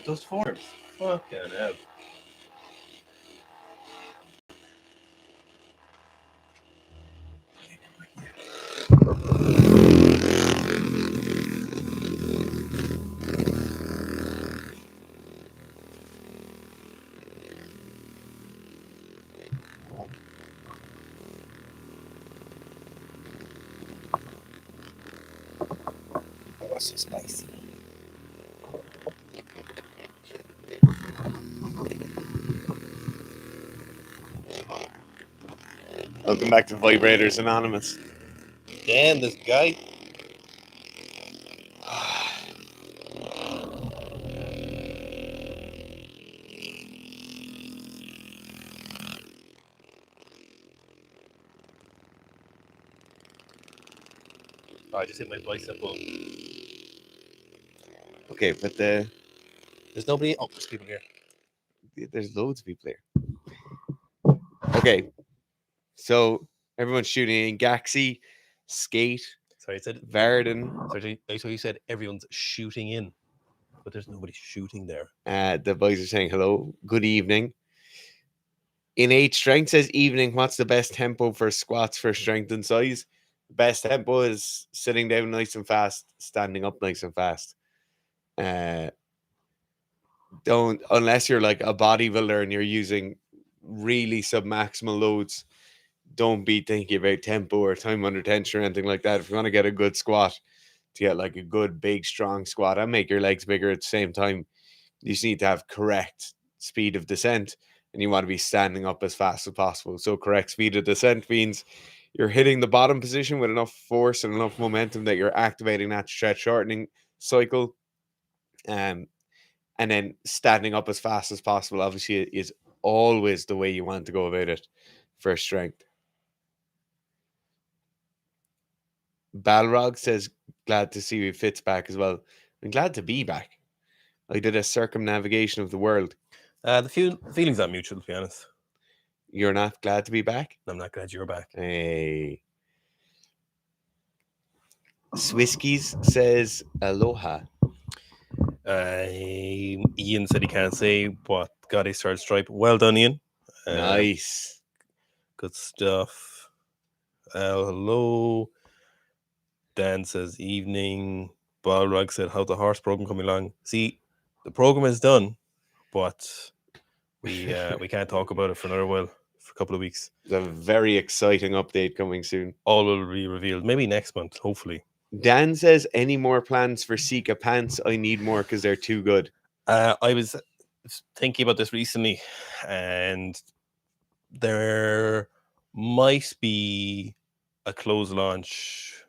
Those forms. Fucking hell. Oh, so spicy. Welcome back to Vibrators Anonymous. Damn, this guy. Oh, I just hit my bicep bone. Okay, but There's nobody. Oh, there's people here. there's loads of people here. Okay, so everyone's shooting in Gaxi, Skate, Sorry, I said. Varden. Sorry, so you said everyone's shooting in, but there's nobody shooting there. The boys are saying hello, good evening. Innate Strength says evening. What's the best tempo for squats for strength and size? Best tempo is sitting down nice and fast, standing up nice and fast. Don't, unless you're like a bodybuilder and you're using really submaximal loads, don't be thinking about tempo or time under tension or anything like that. If you want to get a good squat, to get like a good big strong squat and make your legs bigger at the same time, you just need to have correct speed of descent, and you want to be standing up as fast as possible. So correct speed of descent means you're hitting the bottom position with enough force and enough momentum that you're activating that stretch shortening cycle. And then standing up as fast as possible, obviously, is always the way you want to go about it for strength. Balrog says, glad to see you Fitz back as well. I'm glad to be back. I did a circumnavigation of the world. The feelings are mutual, to be honest. You're not glad to be back? I'm not glad you're back. Hey. Swiskies says, aloha. Ian said he can't say, but got his third stripe. Well done, Ian. Nice. Good stuff. Hello. Dan says, evening. Balrog said, how's the horse program coming along? See, the program is done, but we can't talk about it for another while, for a couple of weeks. There's a very exciting update coming soon. All will be revealed, maybe next month, hopefully. Dan says, any more plans for Sika pants? I need more because they're too good. I was thinking about this recently, and there might be a closed launch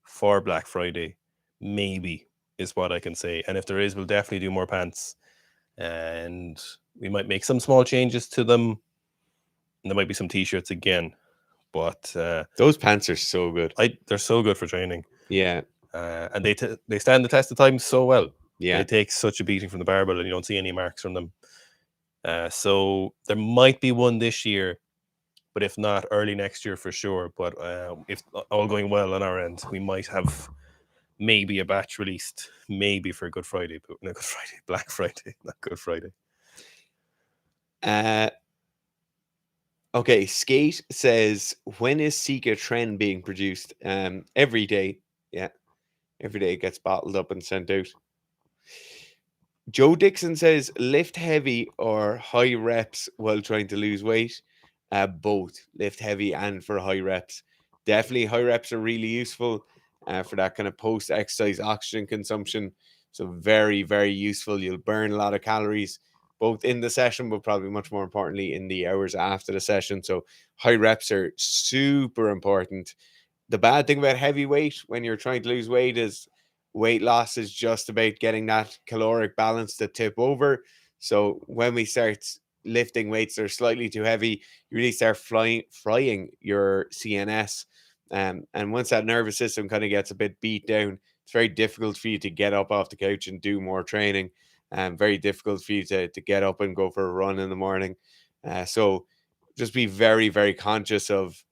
for Black Friday, maybe, is what I can say. And if there is, we'll definitely do more pants, and we might make some small changes to them, and there might be some t-shirts again. But those pants are so good. They're so good for training. Yeah. And they stand the test of time so well. Yeah. They take such a beating from the barbell, and you don't see any marks from them. So there might be one this year, but if not, early next year for sure. But if all going well on our end, we might have maybe a batch released, maybe for Good Friday, but not Good Friday, Black Friday, not Good Friday. Okay, Skate says, when is Sika Trend being produced? Every day. Yeah. Every day it gets bottled up and sent out. Joe Dixon says, lift heavy or high reps while trying to lose weight? Both. Lift heavy and for high reps. Definitely high reps are really useful for that kind of post-exercise oxygen consumption. So very, very useful. You'll burn a lot of calories, both in the session, but probably much more importantly in the hours after the session. So high reps are super important. The bad thing about heavy weight when you're trying to lose weight is weight loss is just about getting that caloric balance to tip over. So when we start lifting weights that are slightly too heavy, you really start frying your CNS. And once that nervous system kind of gets a bit beat down, it's very difficult for you to get up off the couch and do more training. Very difficult for you to get up and go for a run in the morning. So just be very, very conscious of,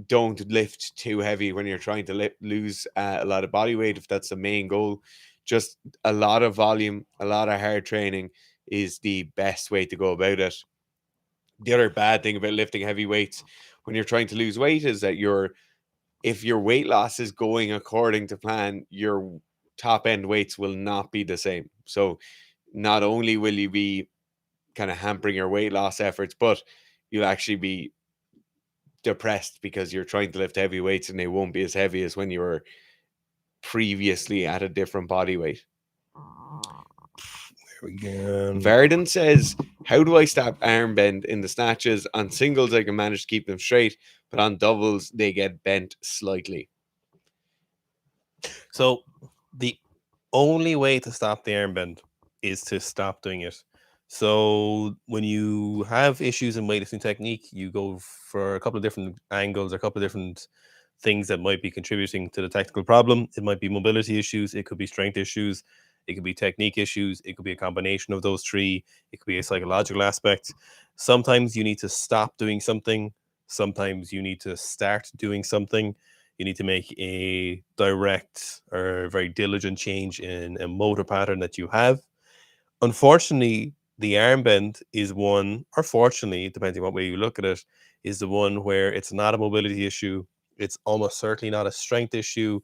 don't lift too heavy when you're trying to lose a lot of body weight. If that's the main goal, just a lot of volume, a lot of hard training is the best way to go about it. The other bad thing about lifting heavy weights when you're trying to lose weight is that if your weight loss is going according to plan, your top end weights will not be the same. So not only will you be kind of hampering your weight loss efforts, but you'll actually be depressed because you're trying to lift heavy weights and they won't be as heavy as when you were previously at a different body weight. There we go. Verdon says, how do I stop arm bend in the snatches? On singles, I can manage to keep them straight, but on doubles, they get bent slightly. So the only way to stop the arm bend is to stop doing it. So when you have issues in weightlifting technique, you go for a couple of different angles, or a couple of different things that might be contributing to the technical problem. It might be mobility issues, it could be strength issues, it could be technique issues, it could be a combination of those three, it could be a psychological aspect. Sometimes you need to stop doing something, sometimes you need to start doing something. You need to make a direct or very diligent change in a motor pattern that you have. Unfortunately, the arm bend is one, or fortunately, depending on what way you look at it, is the one where it's not a mobility issue. It's almost certainly not a strength issue,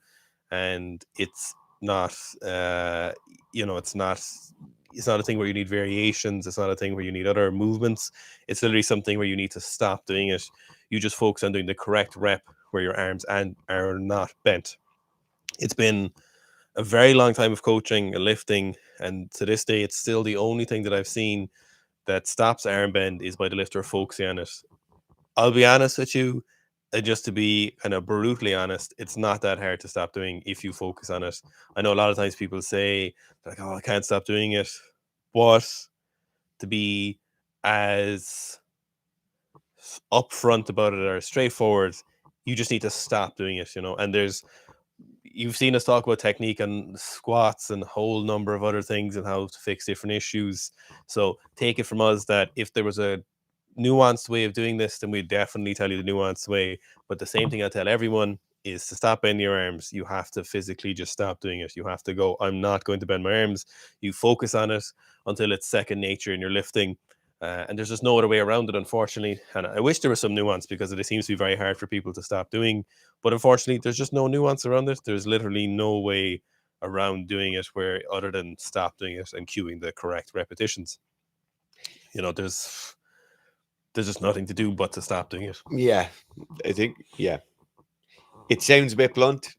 and it's not, it's not. It's not a thing where you need variations. It's not a thing where you need other movements. It's literally something where you need to stop doing it. You just focus on doing the correct rep where your arms are not bent. It's been a very long time of coaching and lifting, and to this day, it's still the only thing that I've seen that stops arm bend is by the lifter focusing on it. I'll be honest with you, just to be kind of brutally honest, it's not that hard to stop doing if you focus on it. I know a lot of times people say, like, oh, I can't stop doing it. But to be as upfront about it or straightforward, you just need to stop doing it, and you've seen us talk about technique and squats and a whole number of other things and how to fix different issues. So take it from us that if there was a nuanced way of doing this, then we'd definitely tell you the nuanced way. But the same thing I tell everyone is to stop bending your arms. You have to physically just stop doing it. You have to go, I'm not going to bend my arms. You focus on it until it's second nature in your lifting. And there's just no other way around it, unfortunately. And I wish there was some nuance, because it seems to be very hard for people to stop doing. But unfortunately, there's just no nuance around it. There's literally no way around doing it where other than stop doing it and cueing the correct repetitions. There's just nothing to do but to stop doing it. Yeah, I think, yeah. It sounds a bit blunt.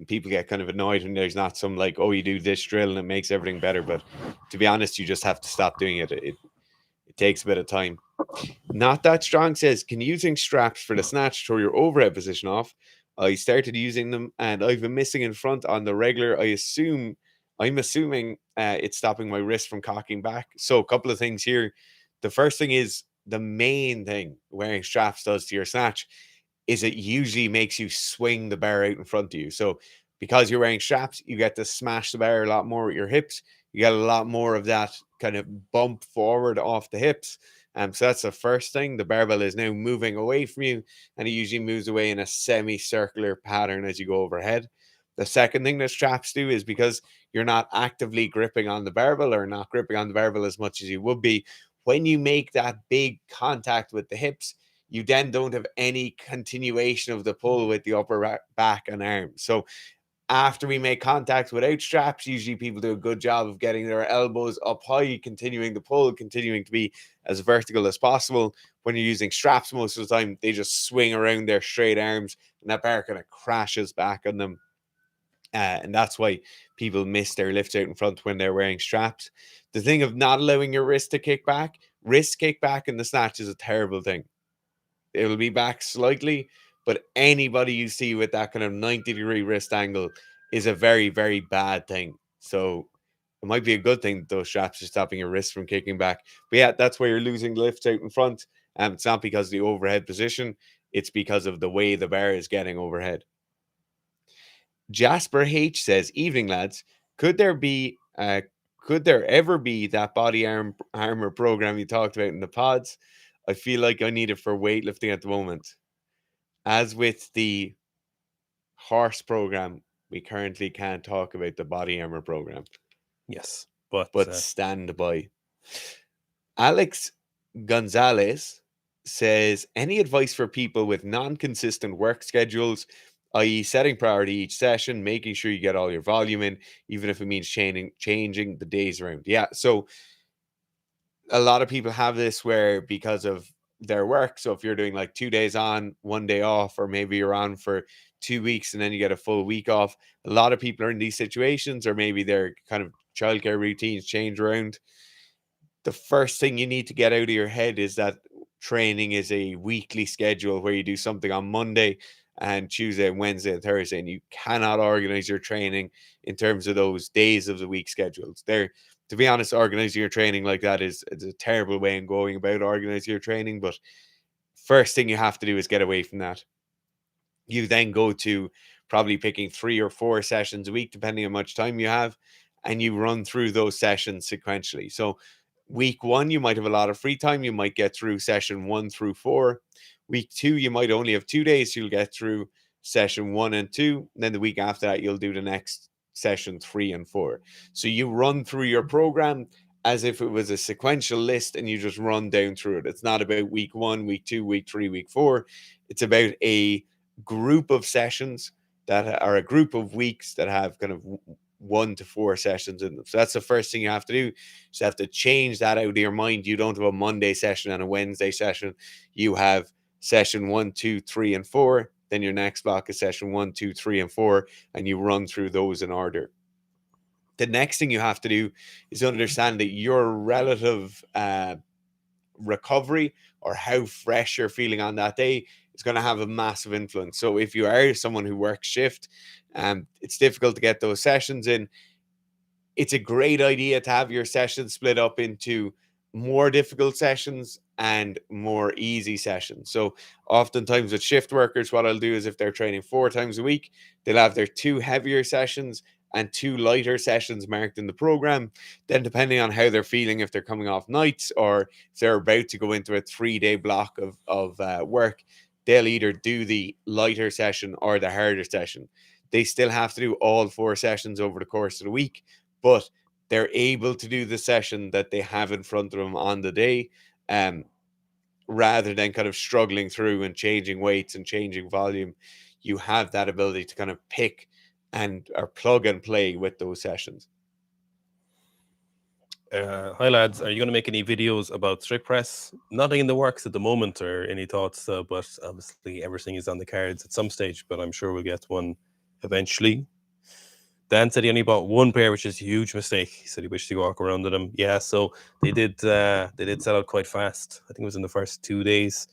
People get kind of annoyed when there's not some like, oh, you do this drill and it makes everything better. But to be honest, you just have to stop doing it. It takes a bit of time. Not That Strong says, can using straps for the snatch throw your overhead position off? I started using them and I've been missing in front on the regular. I'm assuming it's stopping my wrist from cocking back. So a couple of things here. The first thing is, the main thing wearing straps does to your snatch is it usually makes you swing the bar out in front of you. So because you're wearing straps, you get to smash the bar a lot more with your hips. You get a lot more of that kind of bump forward off the hips. So that's the first thing. The barbell is now moving away from you, and it usually moves away in a semicircular pattern as you go overhead. The second thing that straps do is, because you're not actively gripping on the barbell, or not gripping on the barbell as much as you would be, when you make that big contact with the hips, you then don't have any continuation of the pull with the upper back and arms. So after we make contact without straps, usually people do a good job of getting their elbows up high, continuing the pull, continuing to be as vertical as possible. When you're using straps, most of the time, they just swing around their straight arms and that bar kind of crashes back on them. And that's why people miss their lift out in front when they're wearing straps. The thing of not allowing your wrist to kick back in the snatch is a terrible thing. It will be back slightly, but anybody you see with that kind of 90-degree wrist angle is a very, very bad thing. So it might be a good thing that those straps are stopping your wrist from kicking back. But yeah, that's where you're losing lift out in front. It's not because of the overhead position. It's because of the way the bar is getting overhead. Jasper H says, evening lads, could there ever be that body armor program you talked about in the pods? I feel like I need it for weightlifting at the moment. As with the horse program, we currently can't talk about the body armor program, Yes, but but stand by. Alex Gonzalez says, any advice for people with non-consistent work schedules, i.e. setting priority each session, making sure you get all your volume in, even if it means changing the days around? Yeah, so a lot of people have this where because of their work, so if you're doing like 2 days on, 1 day off, or maybe you're on for 2 weeks and then you get a full week off, a lot of people are in these situations, or maybe their kind of childcare routines change around. The first thing you need to get out of your head is that training is a weekly schedule where you do something on Monday and Tuesday and Wednesday and Thursday, and you cannot organize your training in terms of those days of the week schedules. There, to be honest, organizing your training like that is a terrible way of going about organizing your training. But first thing you have to do is get away from that. You then go to probably picking 3 or 4 sessions a week, depending on how much time you have, and you run through those sessions sequentially. So week 1, you might have a lot of free time. You might get through session 1 through 4. Week 2, you might only have 2 days. So you'll get through session 1 and 2. And then the week after that, you'll do the next session 3 and 4. So you run through your program as if it was a sequential list, and you just run down through it. It's not about week 1, week 2, week 3, week 4. It's about a group of sessions that are a group of weeks that have kind of 1 to 4 sessions in them. So that's the first thing you have to do. You have to change that out of your mind. You don't have a Monday session and a Wednesday session. You have session 1, 2, 3, and 4. Then your next block is session 1, 2, 3, and 4, and you run through those in order. The next thing you have to do is understand that your relative recovery, or how fresh you're feeling on that day, is going to have a massive influence. So if you are someone who works shift, it's difficult to get those sessions in. It's a great idea to have your sessions split up into more difficult sessions and more easy sessions. So oftentimes with shift workers, what I'll do is if they're training 4 times a week, they'll have their 2 heavier sessions and 2 lighter sessions marked in the program. Then depending on how they're feeling, if they're coming off nights or if they're about to go into a 3-day block of work, they'll either do the lighter session or the harder session. They still have to do all 4 sessions over the course of the week, but they're able to do the session that they have in front of them on the day, rather than kind of struggling through and changing weights and changing volume. You have that ability to kind of pick or plug and play with those sessions. Hi lads, are you going to make any videos about strict press? Nothing in the works at the moment, or any thoughts, but obviously everything is on the cards at some stage, but I'm sure we'll get one eventually. Dan said he only bought 1 pair, which is a huge mistake. He said he wished to walk around in them. Yeah, so they did sell out quite fast. I think it was in the first 2 days.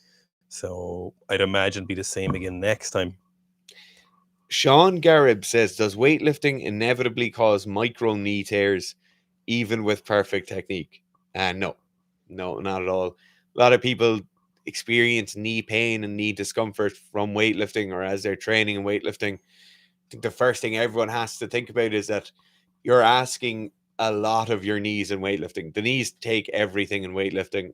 So I'd imagine be the same again next time. Sean Garib says, does weightlifting inevitably cause micro knee tears even with perfect technique? No, not at all. A lot of people experience knee pain and knee discomfort from weightlifting or as they're training in weightlifting. I think the first thing everyone has to think about is that you're asking a lot of your knees in weightlifting. The knees take everything in weightlifting.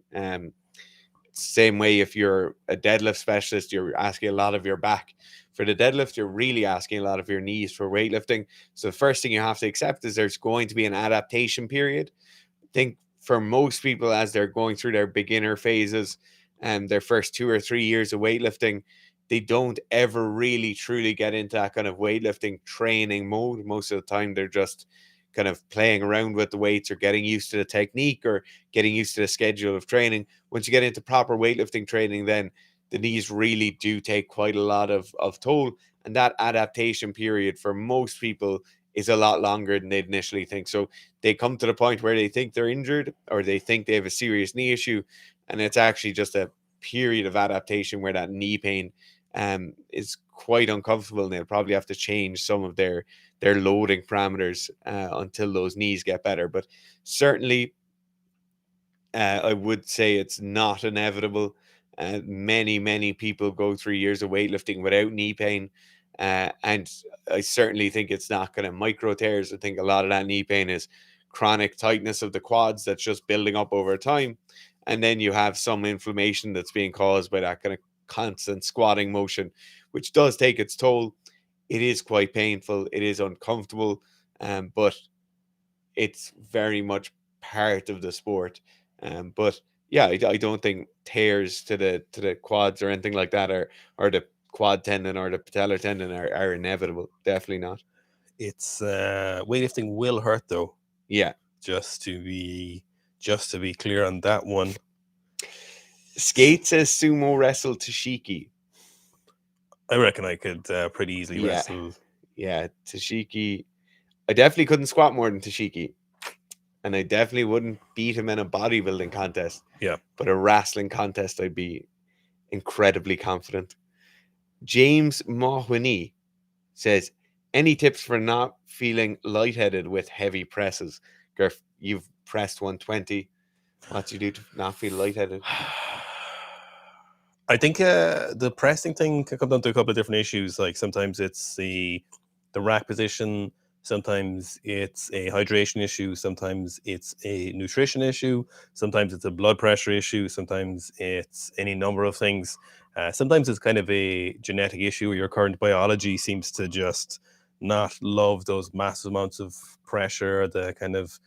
Same way if you're a deadlift specialist, you're asking a lot of your back. For the deadlift, you're really asking a lot of your knees for weightlifting. So the first thing you have to accept is there's going to be an adaptation period. I think for most people, as they're going through their beginner phases and their first 2 or 3 years of weightlifting, they don't ever really truly get into that kind of weightlifting training mode. Most of the time, they're just kind of playing around with the weights or getting used to the technique or getting used to the schedule of training. Once you get into proper weightlifting training, then the knees really do take quite a lot of toll. And that adaptation period for most people is a lot longer than they'd initially think. So they come to the point where they think they're injured or they think they have a serious knee issue. And it's actually just a period of adaptation where that knee pain is quite uncomfortable, and they'll probably have to change some of their loading parameters until those knees get better. But certainly I would say it's not inevitable. Many people go through years of weightlifting without knee pain, and I certainly think it's not kind of micro tears. I think a lot of that knee pain is chronic tightness of the quads that's just building up over time, and then you have some inflammation that's being caused by that kind of constant squatting motion, which does take its toll. it is quite painful. It is uncomfortable, but it's very much part of the sport. But yeah, I don't think tears to the quads or anything like that, or the quad tendon or the patellar tendon are inevitable. Definitely not. It's weightlifting will hurt though. Yeah. Just to be clear on that one. Skate says sumo wrestle Tashiki. I reckon I could pretty easily Yeah. wrestle. Yeah, Tashiki. I definitely couldn't squat more than Tashiki. And I definitely wouldn't beat him in a bodybuilding contest. Yeah. But a wrestling contest, I'd be incredibly confident. James Mahwini says, any tips for not feeling lightheaded with heavy presses? Garth, you've pressed 120. What do you do to not feel lightheaded? I think the pressing thing can come down to a couple of different issues. Like sometimes it's the rack position, sometimes it's a hydration issue, sometimes it's a nutrition issue, sometimes it's a blood pressure issue, sometimes it's any number of things. Sometimes it's kind of a genetic issue where your current biology seems to just not love those massive amounts of pressure, the kind of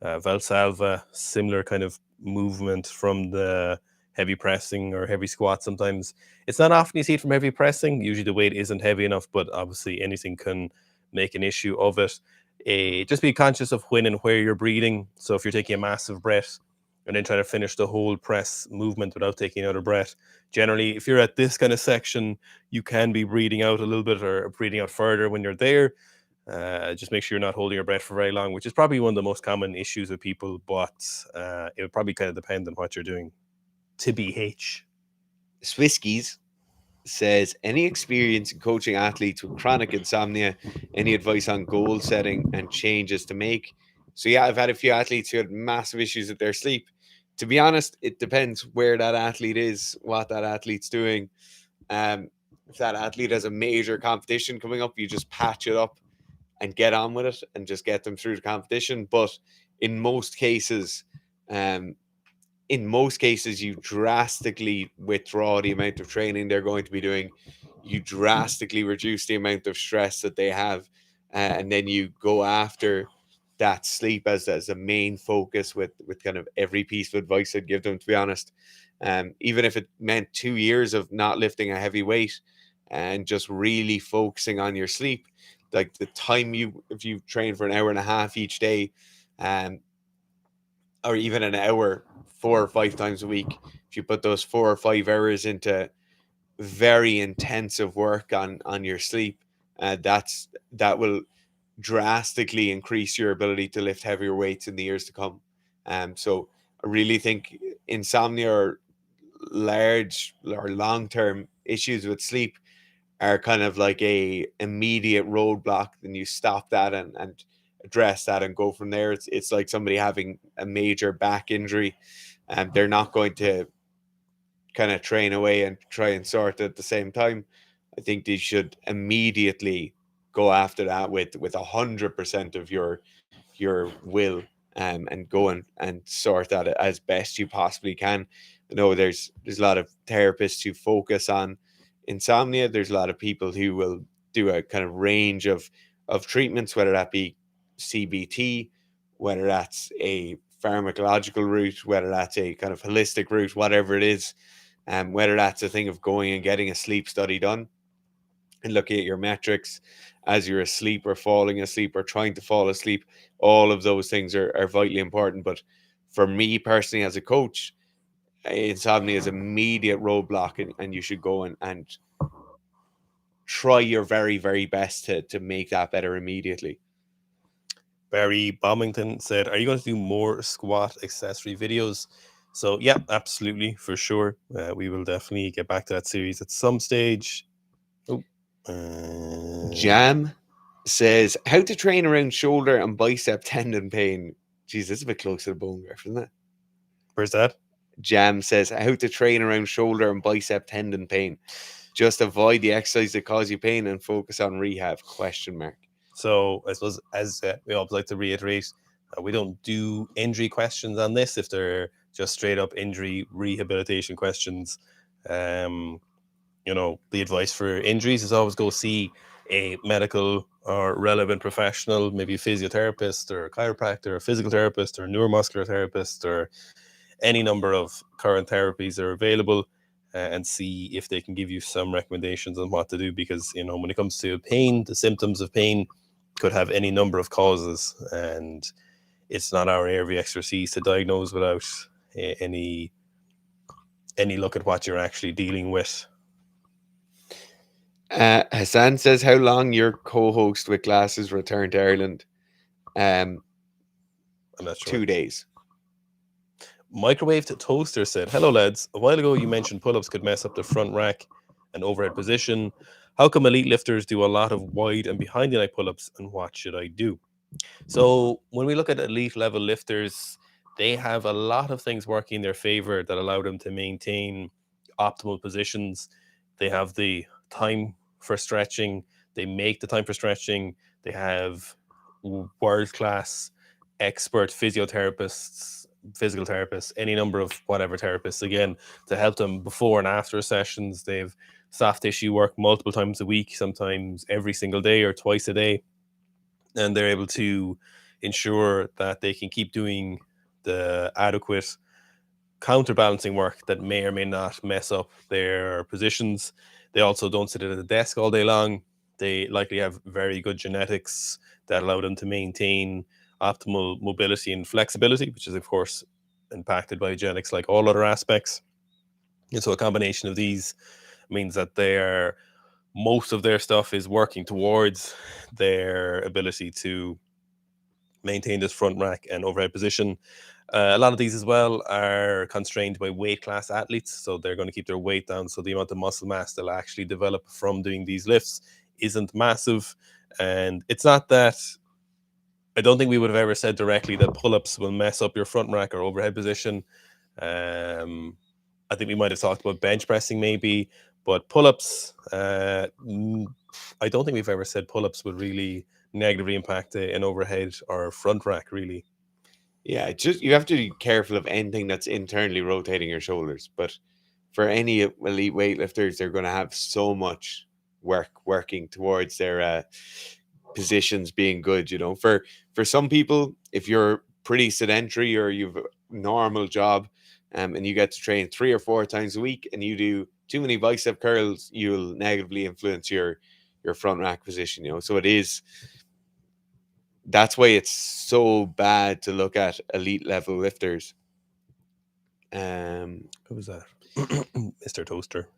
Valsalva, similar kind of movement from the heavy pressing or heavy squat. Sometimes it's not often you see it from heavy pressing. Usually the weight isn't heavy enough, but obviously anything can make an issue of it. Just be conscious of when and where you're breathing. So if you're taking a massive breath and then trying to finish the whole press movement without taking another breath, generally, if you're at this kind of section, you can be breathing out a little bit or breathing out further when you're there. Just make sure you're not holding your breath for very long, which is probably one of the most common issues with people, but it would probably kind of depend on what you're doing. TBH. Swiskies says, any experience in coaching athletes with chronic insomnia? Any advice on goal setting and changes to make? So yeah, I've had a few athletes who had massive issues with their sleep. To be honest, it depends where that athlete is, what that athlete's doing. If that athlete has a major competition coming up, you just patch it up and get on with it and just get them through the competition. But in most cases, you drastically withdraw the amount of training they're going to be doing. You drastically reduce the amount of stress that they have, and then you go after that sleep as a main focus with kind of every piece of advice I'd give them, to be honest. Even if it meant 2 years of not lifting a heavy weight and just really focusing on your sleep, like the time if you train for an hour and a half each day, or even an hour 4 or 5 times a week, if you put those 4 or 5 hours into very intensive work on your sleep, that will drastically increase your ability to lift heavier weights in the years to come. So I really think insomnia or large or long-term issues with sleep are kind of like a immediate roadblock. Then you stop that and address that and go from there. It's like somebody having a major back injury, and they're not going to kind of train away and try and sort it at the same time. I think they should immediately go after that with 100% of your will, and go and sort that as best you possibly can. I know there's a lot of therapists who focus on insomnia. There's a lot of people who will do a kind of range of treatments, whether that be CBT, whether that's a pharmacological route, whether that's a kind of holistic route, whatever it is, whether that's a thing of going and getting a sleep study done and looking at your metrics as you're asleep or falling asleep or trying to fall asleep. All of those things are vitally important. But for me personally, as a coach, insomnia is immediate roadblock, and you should go and try your very, very best to make that better immediately. Barry Bombington said, are you going to do more squat accessory videos? So yeah, absolutely, for sure. We will definitely get back to that series at some stage. Jam says, how to train around shoulder and bicep tendon pain. Jeez, this is a bit close to the bone, isn't it? Where's that? Jam says, how to train around shoulder and bicep tendon pain. Just avoid the exercise that cause you pain and focus on rehab, ? So I suppose, as we always like to reiterate, we don't do injury questions on this if they're just straight up injury rehabilitation questions. The advice for injuries is always go see a medical or relevant professional, maybe a physiotherapist or a chiropractor or a physical therapist or a neuromuscular therapist or any number of current therapies are available, and see if they can give you some recommendations on what to do. Because, you know, when it comes to pain, the symptoms of pain could have any number of causes, and it's not our area of expertise to diagnose without any look at what you're actually dealing with. Hassan says, how long your co-host with glasses returned to Ireland? I'm not sure. 2 days. Microwaved Toaster said, hello lads, a while ago you mentioned pull-ups could mess up the front rack and overhead position. How come elite lifters do a lot of wide and behind the neck pull-ups, and what should I do? So when we look at elite level lifters, they have a lot of things working in their favor that allow them to maintain optimal positions. They have the time for stretching, they make the time for stretching, they have world-class expert physiotherapists, physical therapists, any number of whatever therapists, again, to help them before and after sessions. They've soft tissue work multiple times a week, sometimes every single day or twice a day, and they're able to ensure that they can keep doing the adequate counterbalancing work that may or may not mess up their positions. They also don't sit at a desk all day long. They likely have very good genetics that allow them to maintain optimal mobility and flexibility, which is, of course, impacted by genetics like all other aspects. And so a combination of these means that most of their stuff is working towards their ability to maintain this front rack and overhead position. A lot of these as well are constrained by weight class athletes, so they're going to keep their weight down, so the amount of muscle mass they'll actually develop from doing these lifts isn't massive. And it's not that, I don't think we would have ever said directly that pull-ups will mess up your front rack or overhead position. I think we might have talked about bench pressing maybe, but pull-ups, I don't think we've ever said pull-ups would really negatively impact an overhead or front rack, really. Yeah, just you have to be careful of anything that's internally rotating your shoulders. But for any elite weightlifters, they're going to have so much working towards their positions being good. You know, for some people, if you're pretty sedentary or you've a normal job, and you get to train 3 or 4 times a week, and you do too many bicep curls, you'll negatively influence your front rack position. You know, so that's why it's so bad to look at elite level lifters. Who was that? Mr. Toaster.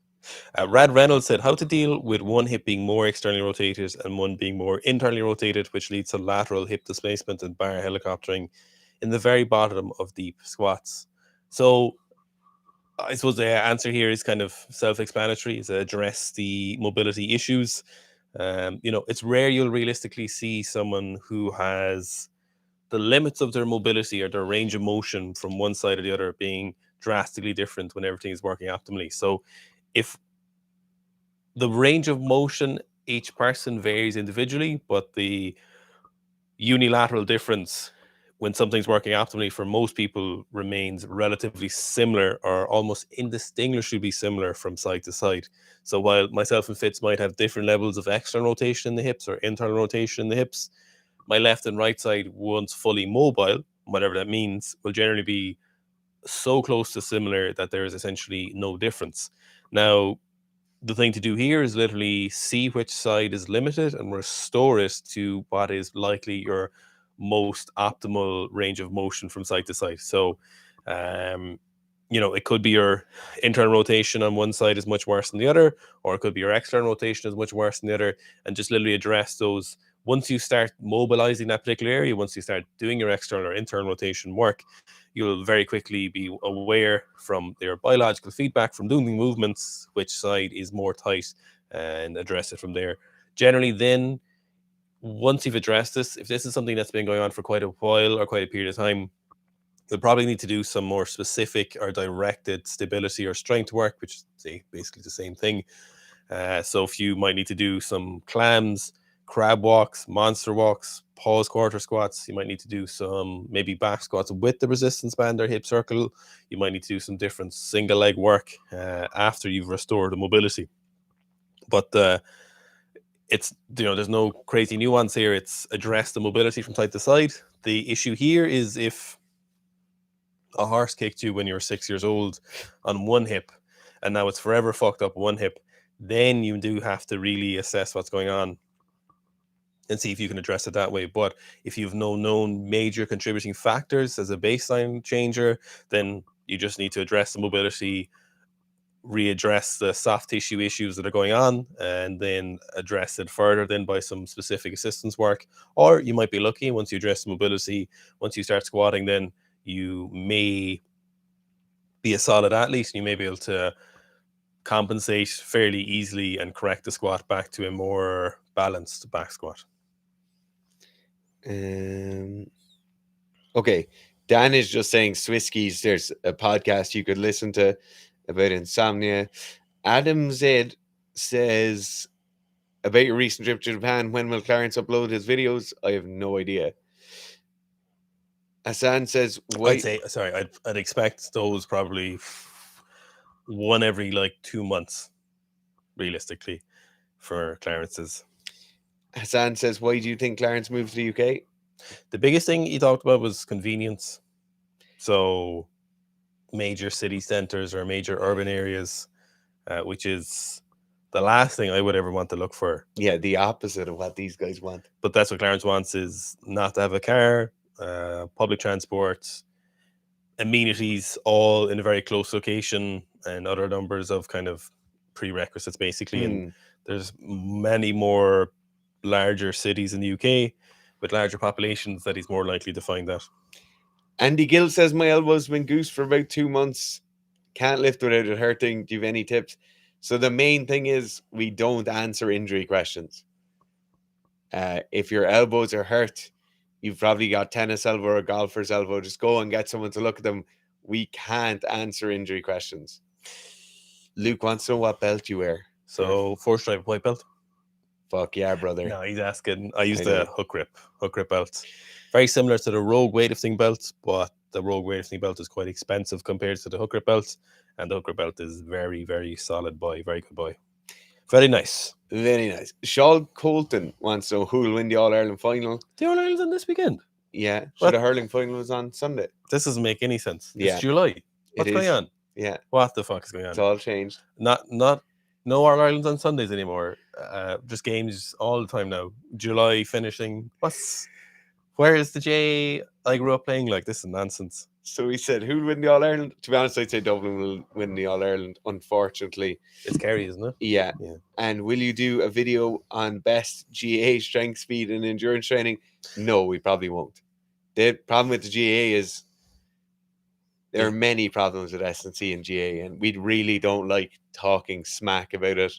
Rad Reynolds said, how to deal with one hip being more externally rotated and one being more internally rotated, which leads to lateral hip displacement and bar helicoptering in the very bottom of deep squats. So I suppose the answer here is kind of self-explanatory, is address the mobility issues. It's rare you'll realistically see someone who has the limits of their mobility or their range of motion from one side or the other being drastically different when everything is working optimally. So if the range of motion, each person varies individually, but the unilateral difference when something's working optimally for most people remains relatively similar or almost indistinguishably similar from side to side. So while myself and Fitz might have different levels of external rotation in the hips or internal rotation in the hips, my left and right side, once fully mobile, whatever that means, will generally be so close to similar that there is essentially no difference. Now, the thing to do here is literally see which side is limited and restore it to what is likely your most optimal range of motion from side to side. So, it could be your internal rotation on one side is much worse than the other, or it could be your external rotation is much worse than the other, and just literally address those. Once you start mobilizing that particular area, once you start doing your external or internal rotation work, you'll very quickly be aware from their biological feedback from doing the movements which side is more tight, and address it from there. Generally, then, once you've addressed this, if this is something that's been going on for quite a while or quite a period of time, you'll probably need to do some more specific or directed stability or strength work, which is basically the same thing. So if you might need to do some clams, crab walks, monster walks, pause quarter squats, you might need to do some maybe back squats with the resistance band or hip circle. You might need to do some different single leg work after you've restored the mobility. But it's, there's no crazy nuance here. It's address the mobility from side to side. The issue here is if a horse kicked you when you were 6 years old on one hip, and now it's forever fucked up one hip, then you do have to really assess what's going on and see if you can address it that way. But if you've no known major contributing factors as a baseline changer, then you just need to address the mobility, readdress the soft tissue issues that are going on, and then address it further then by some specific assistance work. Or you might be lucky, once you address the mobility, once you start squatting, then you may be a solid athlete and you may be able to compensate fairly easily and correct the squat back to a more balanced back squat. Okay, Dan is just saying Swisskies, there's a podcast you could listen to about insomnia. Adam Z says, about your recent trip to Japan, when will Clarence upload his videos? I have no idea. Hassan says, I'd expect those probably one every like 2 months, realistically, for Clarence's. Hassan says, why do you think Clarence moved to the UK? The biggest thing he talked about was convenience. So major city centers or major urban areas, which is the last thing I would ever want to look for. Yeah, the opposite of what these guys want. But that's what Clarence wants, is not to have a car, public transport, amenities all in a very close location, and other numbers of kind of prerequisites basically. And there's many more larger cities in the UK with larger populations that he's more likely to find that. Andy Gill says, my elbow's been goose for about 2 months. Can't lift without it hurting. Do you have any tips? So the main thing is we don't answer injury questions. If your elbows are hurt, you've probably got tennis elbow or golfer's elbow. Just go and get someone to look at them. We can't answer injury questions. Luke wants to know what belt you wear. So force drive white belt. Fuck yeah, brother. No, he's asking. I use the hook grip belt. Very similar to the Rogue weightlifting belt, but the Rogue weightlifting belt is quite expensive compared to the hook grip belt, and the hook grip belt is very, very solid boy, very good boy. Very nice. Very nice. Shaw Colton wants to know who will win the All-Ireland final. The All-Ireland's on this weekend? Yeah. So the hurling final was on Sunday. This doesn't make any sense. Yeah. It's July. What's going on? Yeah. What the fuck is going on? It's all changed. No All-Ireland's on Sundays anymore. Just games all the time now. July finishing. Where is the J I grew up playing? Like, this is nonsense. So we said, who'll win the All-Ireland? To be honest, I'd say Dublin will win the All-Ireland, unfortunately. It's Kerry, isn't it? Yeah. And will you do a video on best GA strength, speed, and endurance training? No, we probably won't. The problem with the GA is there are many problems with S&C and GA, and we really don't like talking smack about it.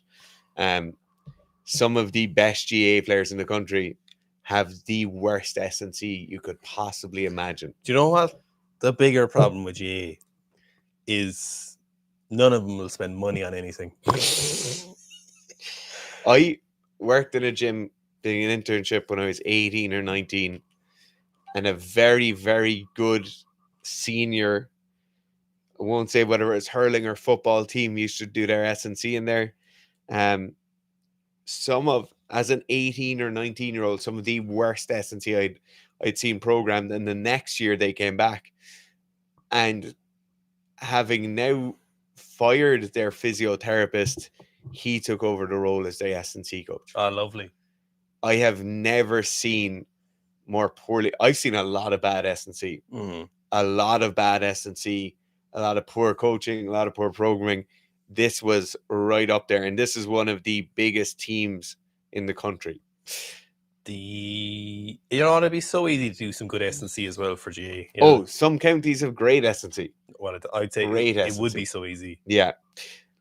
Some of the best GA players in the country have the worst S&C you could possibly imagine. Do you know what the bigger problem with GA is? None of them will spend money on anything. I worked in a gym doing an internship when I was 18 or 19, and a very, very good senior, I won't say whether it was hurling or football team, used to do their S&C in there. As an 18 or 19-year-old, some of the worst S&C I'd seen programmed, and the next year they came back, and having now fired their physiotherapist, he took over the role as their S&C coach. Oh, lovely. I have never seen more poorly. I've seen a lot of bad S&C. A lot of bad S&C, a lot of poor coaching, a lot of poor programming. This was right up there, and this is one of the biggest teams in the country. It ought to be so easy to do some good S&C as well for GA. Some counties have great S&C. Well, I'd say it would be so easy. Yeah.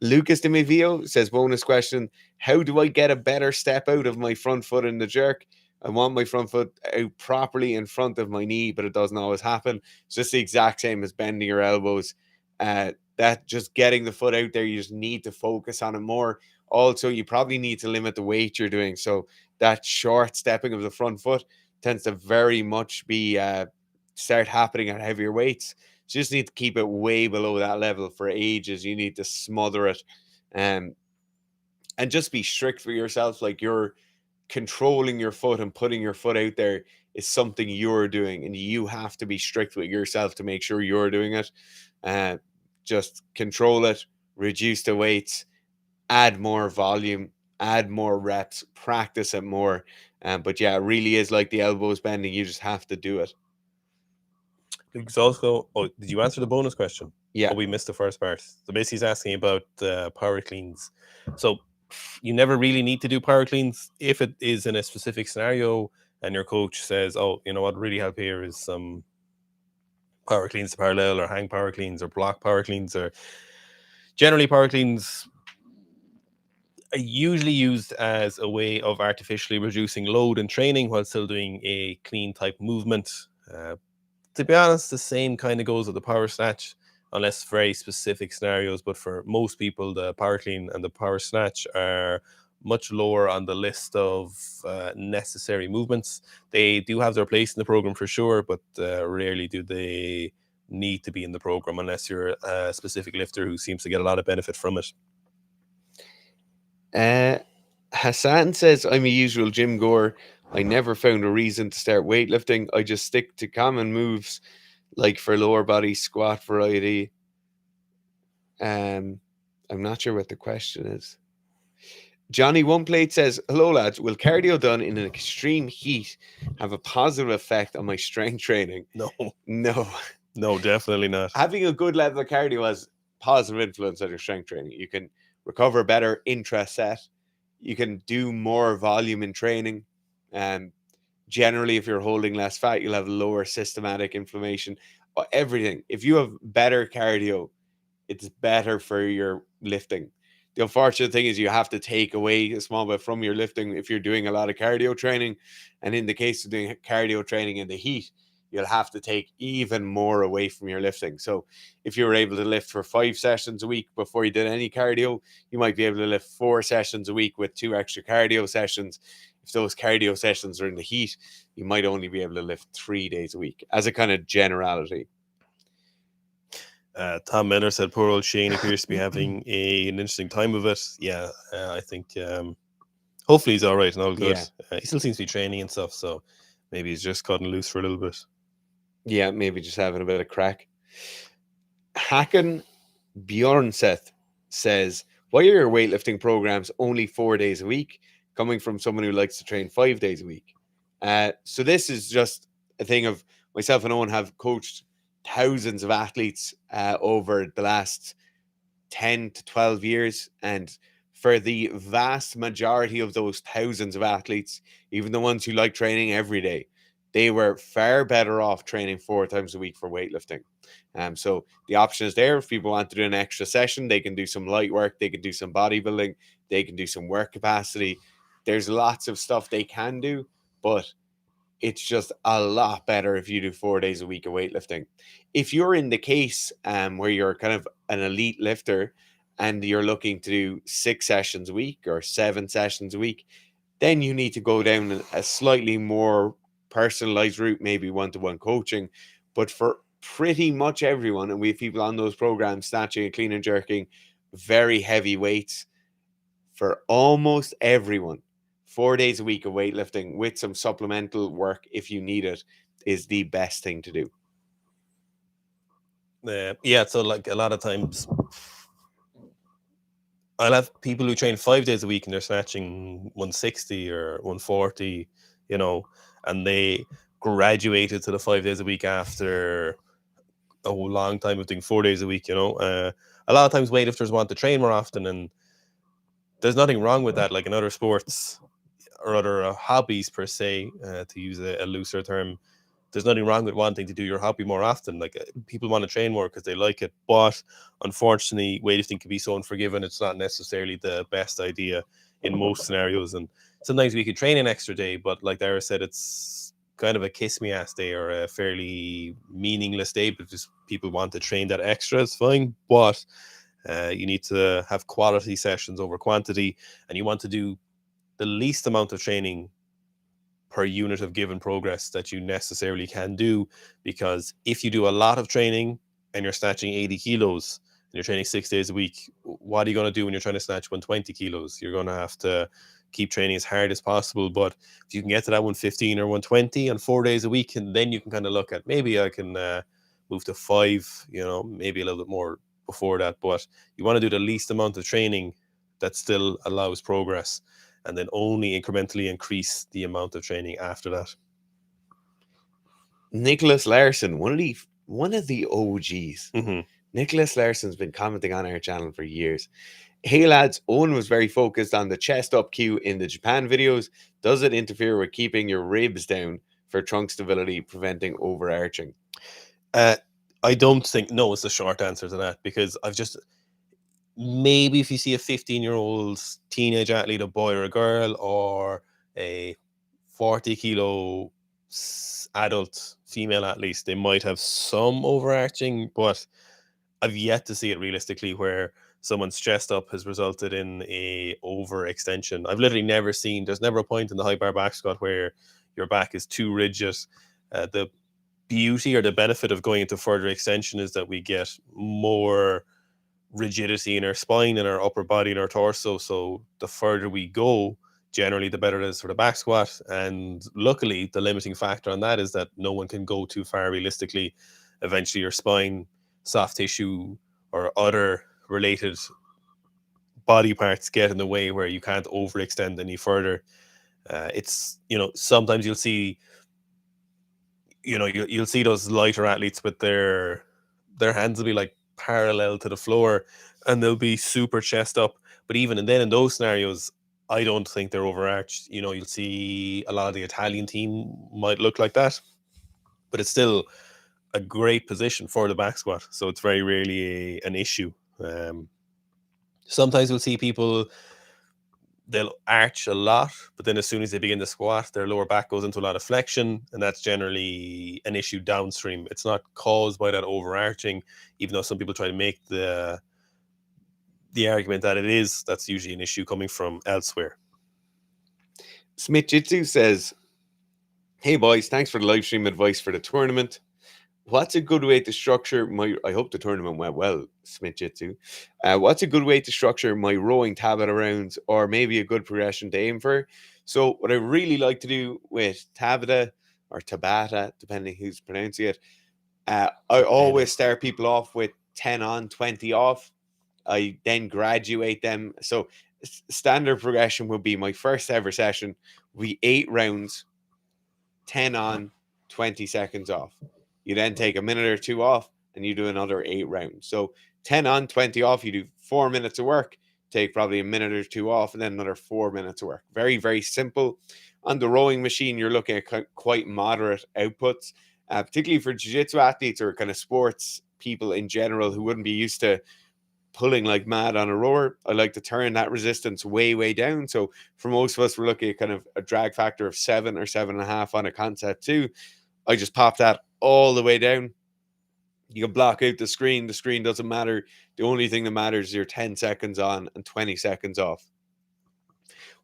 Lucas de Mivio says, bonus question, how do I get a better step out of my front foot in the jerk? I want my front foot out properly in front of my knee, but it doesn't always happen. It's just the exact same as bending your elbows. That just getting the foot out there, you just need to focus on it more. Also, you probably need to limit the weight you're doing. So that short stepping of the front foot tends to very much be start happening at heavier weights. So you just need to keep it way below that level for ages. You need to smother it and just be strict for yourself. Like, you're controlling your foot and putting your foot out there is something you're doing, and you have to be strict with yourself to make sure you're doing it. Just control it, reduce the weights, add more volume, add more reps, practice it more. But yeah, it really is like the elbows bending. You just have to do it. Luke's also, did you answer the bonus question? Yeah. Oh, we missed the first part. So basically, he's asking about power cleans. So you never really need to do power cleans if it is in a specific scenario and your coach says, oh, you know what, really help here is some power cleans to parallel or hang power cleans or block power cleans. Or generally, power cleans are usually used as a way of artificially reducing load in training while still doing a clean type movement. To be honest, the same kind of goes with the power snatch, unless very specific scenarios. But for most people, the power clean and the power snatch are much lower on the list of necessary movements. They do have their place in the program for sure, but rarely do they need to be in the program unless you're a specific lifter who seems to get a lot of benefit from it. Hassan says, I'm a usual gym goer. I never found a reason to start weightlifting. I just stick to common moves like for lower body squat variety. I'm not sure what the question is. Johnny One Plate says, hello lads, will cardio done in an extreme heat have a positive effect on my strength training? No, No, definitely not. Having a good level of cardio has positive influence on your strength training. You can recover better intra-set. You can do more volume in training. Generally, if you're holding less fat, you'll have lower systematic inflammation. Everything. If you have better cardio, it's better for your lifting. The unfortunate thing is you have to take away a small bit from your lifting if you're doing a lot of cardio training. And in the case of doing cardio training in the heat, you'll have to take even more away from your lifting. So if you were able to lift for 5 sessions a week before you did any cardio, you might be able to lift 4 sessions a week with 2 extra cardio sessions. If those cardio sessions are in the heat, you might only be able to lift 3 days a week as a kind of generality. Tom Miller said, poor old Shane appears to be having an interesting time of it. Yeah, I think hopefully he's all right and all good. Yeah. He still seems to be training and stuff, so maybe he's just cutting loose for a little bit. Yeah, maybe just having a bit of crack. Hakan Bjornseth says, why are your weightlifting programs only 4 days a week, coming from someone who likes to train 5 days a week? So this is just a thing of myself and Owen have coached thousands of athletes over the last 10 to 12 years. And for the vast majority of those thousands of athletes, even the ones who like training every day, they were far better off training 4 times a week for weightlifting. So the option is there. If people want to do an extra session, they can do some light work, they can do some bodybuilding, they can do some work capacity. There's lots of stuff they can do, but it's just a lot better if you do 4 days a week of weightlifting. If you're in the case where you're kind of an elite lifter and you're looking to do 6 sessions a week or 7 sessions a week, then you need to go down a slightly more personalized route, maybe one-to-one coaching. But for pretty much everyone, and we have people on those programs, snatching and clean and jerking, very heavy weights, for almost everyone, 4 days a week of weightlifting with some supplemental work if you need it is the best thing to do. Yeah, so like a lot of times I'll have people who train 5 days a week and they're snatching 160 or 140, you know, and they graduated to the 5 days a week after a long time of doing 4 days a week, you know. A lot of times weightlifters want to train more often, and there's nothing wrong with that. Like in other sports or other hobbies per se, to use a looser term, there's nothing wrong with wanting to do your hobby more often. Like people want to train more because they like it, but unfortunately weightlifting can be so unforgiving. It's not necessarily the best idea in most scenarios, and sometimes we could train an extra day, but like Dara said, it's kind of a kiss me ass day or a fairly meaningless day. But just people want to train that extra, it's fine, but you need to have quality sessions over quantity, and you want to do the least amount of training per unit of given progress that you necessarily can do. Because if you do a lot of training and you're snatching 80 kilos, you're training 6 days a week, what are you going to do when you're trying to snatch 120 kilos? You're going to have to keep training as hard as possible. But if you can get to that 115 or 120 on 4 days a week, and then you can kind of look at, maybe I can move to 5, maybe a little bit more before that. But you want to do the least amount of training that still allows progress, and then only incrementally increase the amount of training after that. Nicholas Larson, one of the OGs. Mm-hmm. Nicholas Larson's been commenting on our channel for years. Hey lads, Owen was very focused on the chest up cue in the Japan videos. Does it interfere with keeping your ribs down for trunk stability, preventing overarching? I don't think, no, is the short answer to that, because maybe if you see a 15-year-old teenage athlete, a boy or a girl, or a 40-kilo adult female athlete, they might have some overarching, but I've yet to see it realistically where someone's chest up has resulted in a overextension. I've literally never seen, there's never a point in the high bar back squat where your back is too rigid. The beauty or the benefit of going into further extension is that we get more rigidity in our spine and our upper body and our torso. So the further we go, generally the better it is for the back squat. And luckily, the limiting factor on that is that no one can go too far realistically. Eventually your spine, soft tissue, or other related body parts get in the way where you can't overextend any further. It's, sometimes you'll see, you'll see those lighter athletes with their hands will be like parallel to the floor, and they'll be super chest up. But even then, in those scenarios, I don't think they're overarched. You'll see a lot of the Italian team might look like that, but it's still a great position for the back squat. So it's very rarely an issue. Sometimes we'll see people, they'll arch a lot, but then as soon as they begin to squat, their lower back goes into a lot of flexion, and that's generally an issue downstream. It's not caused by that overarching, even though some people try to make the argument that it is. That's usually an issue coming from elsewhere. Smith Jitsu says, hey boys, thanks for the live stream advice for the tournament. What's a good way to structure I hope the tournament went well, Smith Jitsu. What's a good way to structure my rowing Tabata rounds, or maybe a good progression to aim for? So what I really like to do with Tabata, or Tabata, depending who's pronouncing it, I always start people off with 10 on, 20 off. I then graduate them. So standard progression would be, my first ever session will be 8 rounds, 10 on, 20 seconds off. You then take a minute or 2 off, and you do another 8 rounds. So 10 on, 20 off, you do 4 minutes of work, take probably a minute or 2 off, and then another 4 minutes of work. Very, very simple. On the rowing machine, you're looking at quite moderate outputs, particularly for jiu-jitsu athletes or kind of sports people in general who wouldn't be used to pulling like mad on a rower. I like to turn that resistance way, way down. So for most of us, we're looking at kind of a drag factor of 7 or 7.5 on a concept 2. I just pop that all the way down. You can block out the screen. The screen doesn't matter. The only thing that matters is your 10 seconds on and 20 seconds off.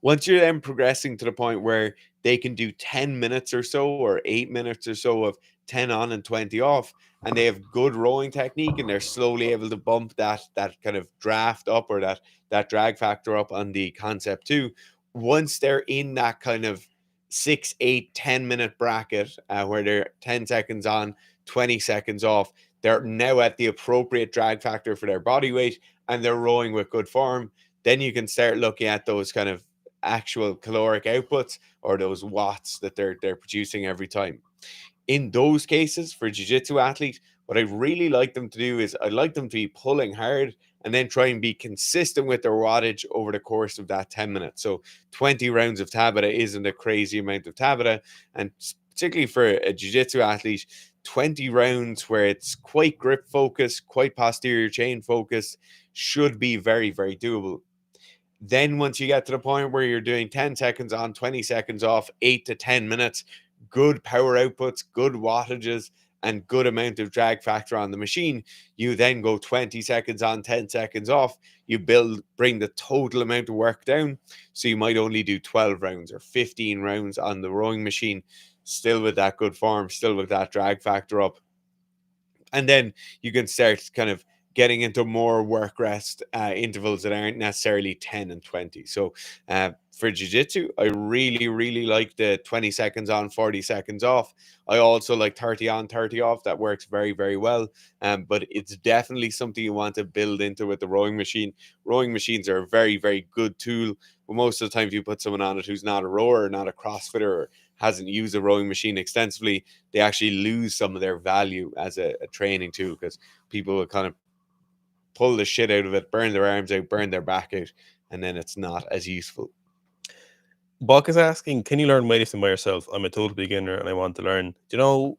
Once you're then progressing to the point where they can do 10 minutes or so, or 8 minutes or so of 10 on and 20 off, and they have good rowing technique, and they're slowly able to bump that kind of draft up, or that drag factor up on the concept 2. Once they're in that kind of 6, 8, 10 minute bracket, where they're 10 seconds on, 20 seconds off, they're now at the appropriate drag factor for their body weight, and they're rowing with good form. Then you can start looking at those kind of actual caloric outputs, or those watts that they're producing every time. In those cases, for jiu-jitsu athletes, what I really like them to do is, I like them to be pulling hard and then try and be consistent with their wattage over the course of that 10 minutes. So 20 rounds of Tabata isn't a crazy amount of Tabata, and particularly for a jiu-jitsu athlete, 20 rounds where it's quite grip focused, quite posterior chain focused, should be very, very doable. Then once you get to the point where you're doing 10 seconds on, 20 seconds off, 8 to 10 minutes, good power outputs, good wattages, and good amount of drag factor on the machine, you then go 20 seconds on, 10 seconds off. You bring the total amount of work down. So you might only do 12 rounds or 15 rounds on the rowing machine, still with that good form, still with that drag factor up. And then you can start kind of getting into more work rest intervals that aren't necessarily 10 and 20. So for jiu-jitsu, I really like the 20 seconds on, 40 seconds off. I also like 30 on, 30 off. That works very well. But it's definitely something you want to build into with the rowing machine. Rowing machines are a very good tool, but most of the time if you put someone on it who's not a rower, not a crossfitter, or hasn't used a rowing machine extensively, they actually lose some of their value as a training tool, because people will kind of pull the shit out of it, burn their arms out, burn their back out, and then it's not as useful. Buck is asking, can you learn weightlifting by yourself? I'm a total beginner and I want to learn. You know,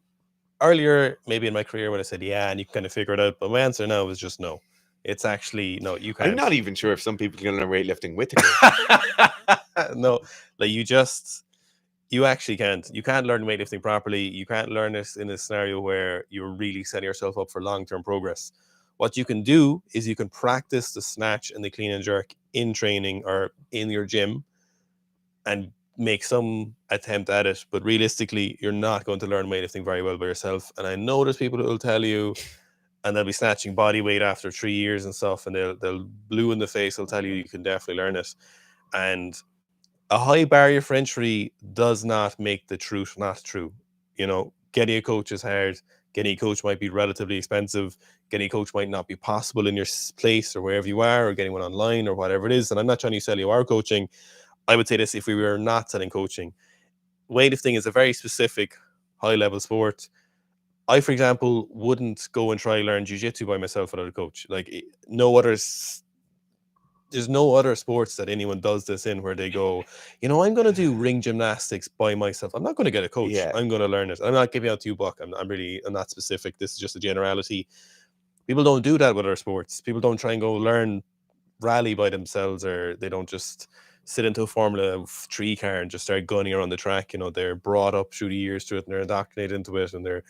earlier, maybe in my career, when I said, yeah, and you can kind of figure it out, but my answer now is just no. It's actually, no, you can't. I'm not even sure if some people can learn weightlifting with a coach. No, like you actually can't. You can't learn weightlifting properly. You can't learn this in a scenario where you're really setting yourself up for long-term progress. What you can do is you can practice the snatch and the clean and jerk in training or in your gym and make some attempt at it. But realistically, you're not going to learn weightlifting very well by yourself. And I know there's people who will tell you, and they'll be snatching body weight after 3 years and stuff, and they'll blue in the face. They'll tell you can definitely learn it. And a high barrier for entry does not make the truth not true. You know, getting a coach is hard. Getting a coach might be relatively expensive. Getting a coach might not be possible in your place or wherever you are, or getting one online or whatever it is. And I'm not trying to sell you our coaching. I would say this, if we were not selling coaching, weightlifting is a very specific high-level sport. I, for example, wouldn't go and try learn jiu-jitsu by myself without a coach. Like, there's no other sports that anyone does this in where they go, you know, I'm going to do ring gymnastics by myself. I'm not going to get a coach. Yeah. I'm going to learn it. I'm not giving out to you, Buck. I'm not specific. This is just a generality. People don't do that with other sports. People don't try and go learn rally by themselves, or they don't just sit into a Formula 3 car and just start gunning around the track. You know, they're brought up through the years to it, and they're indoctrinated into it, and they're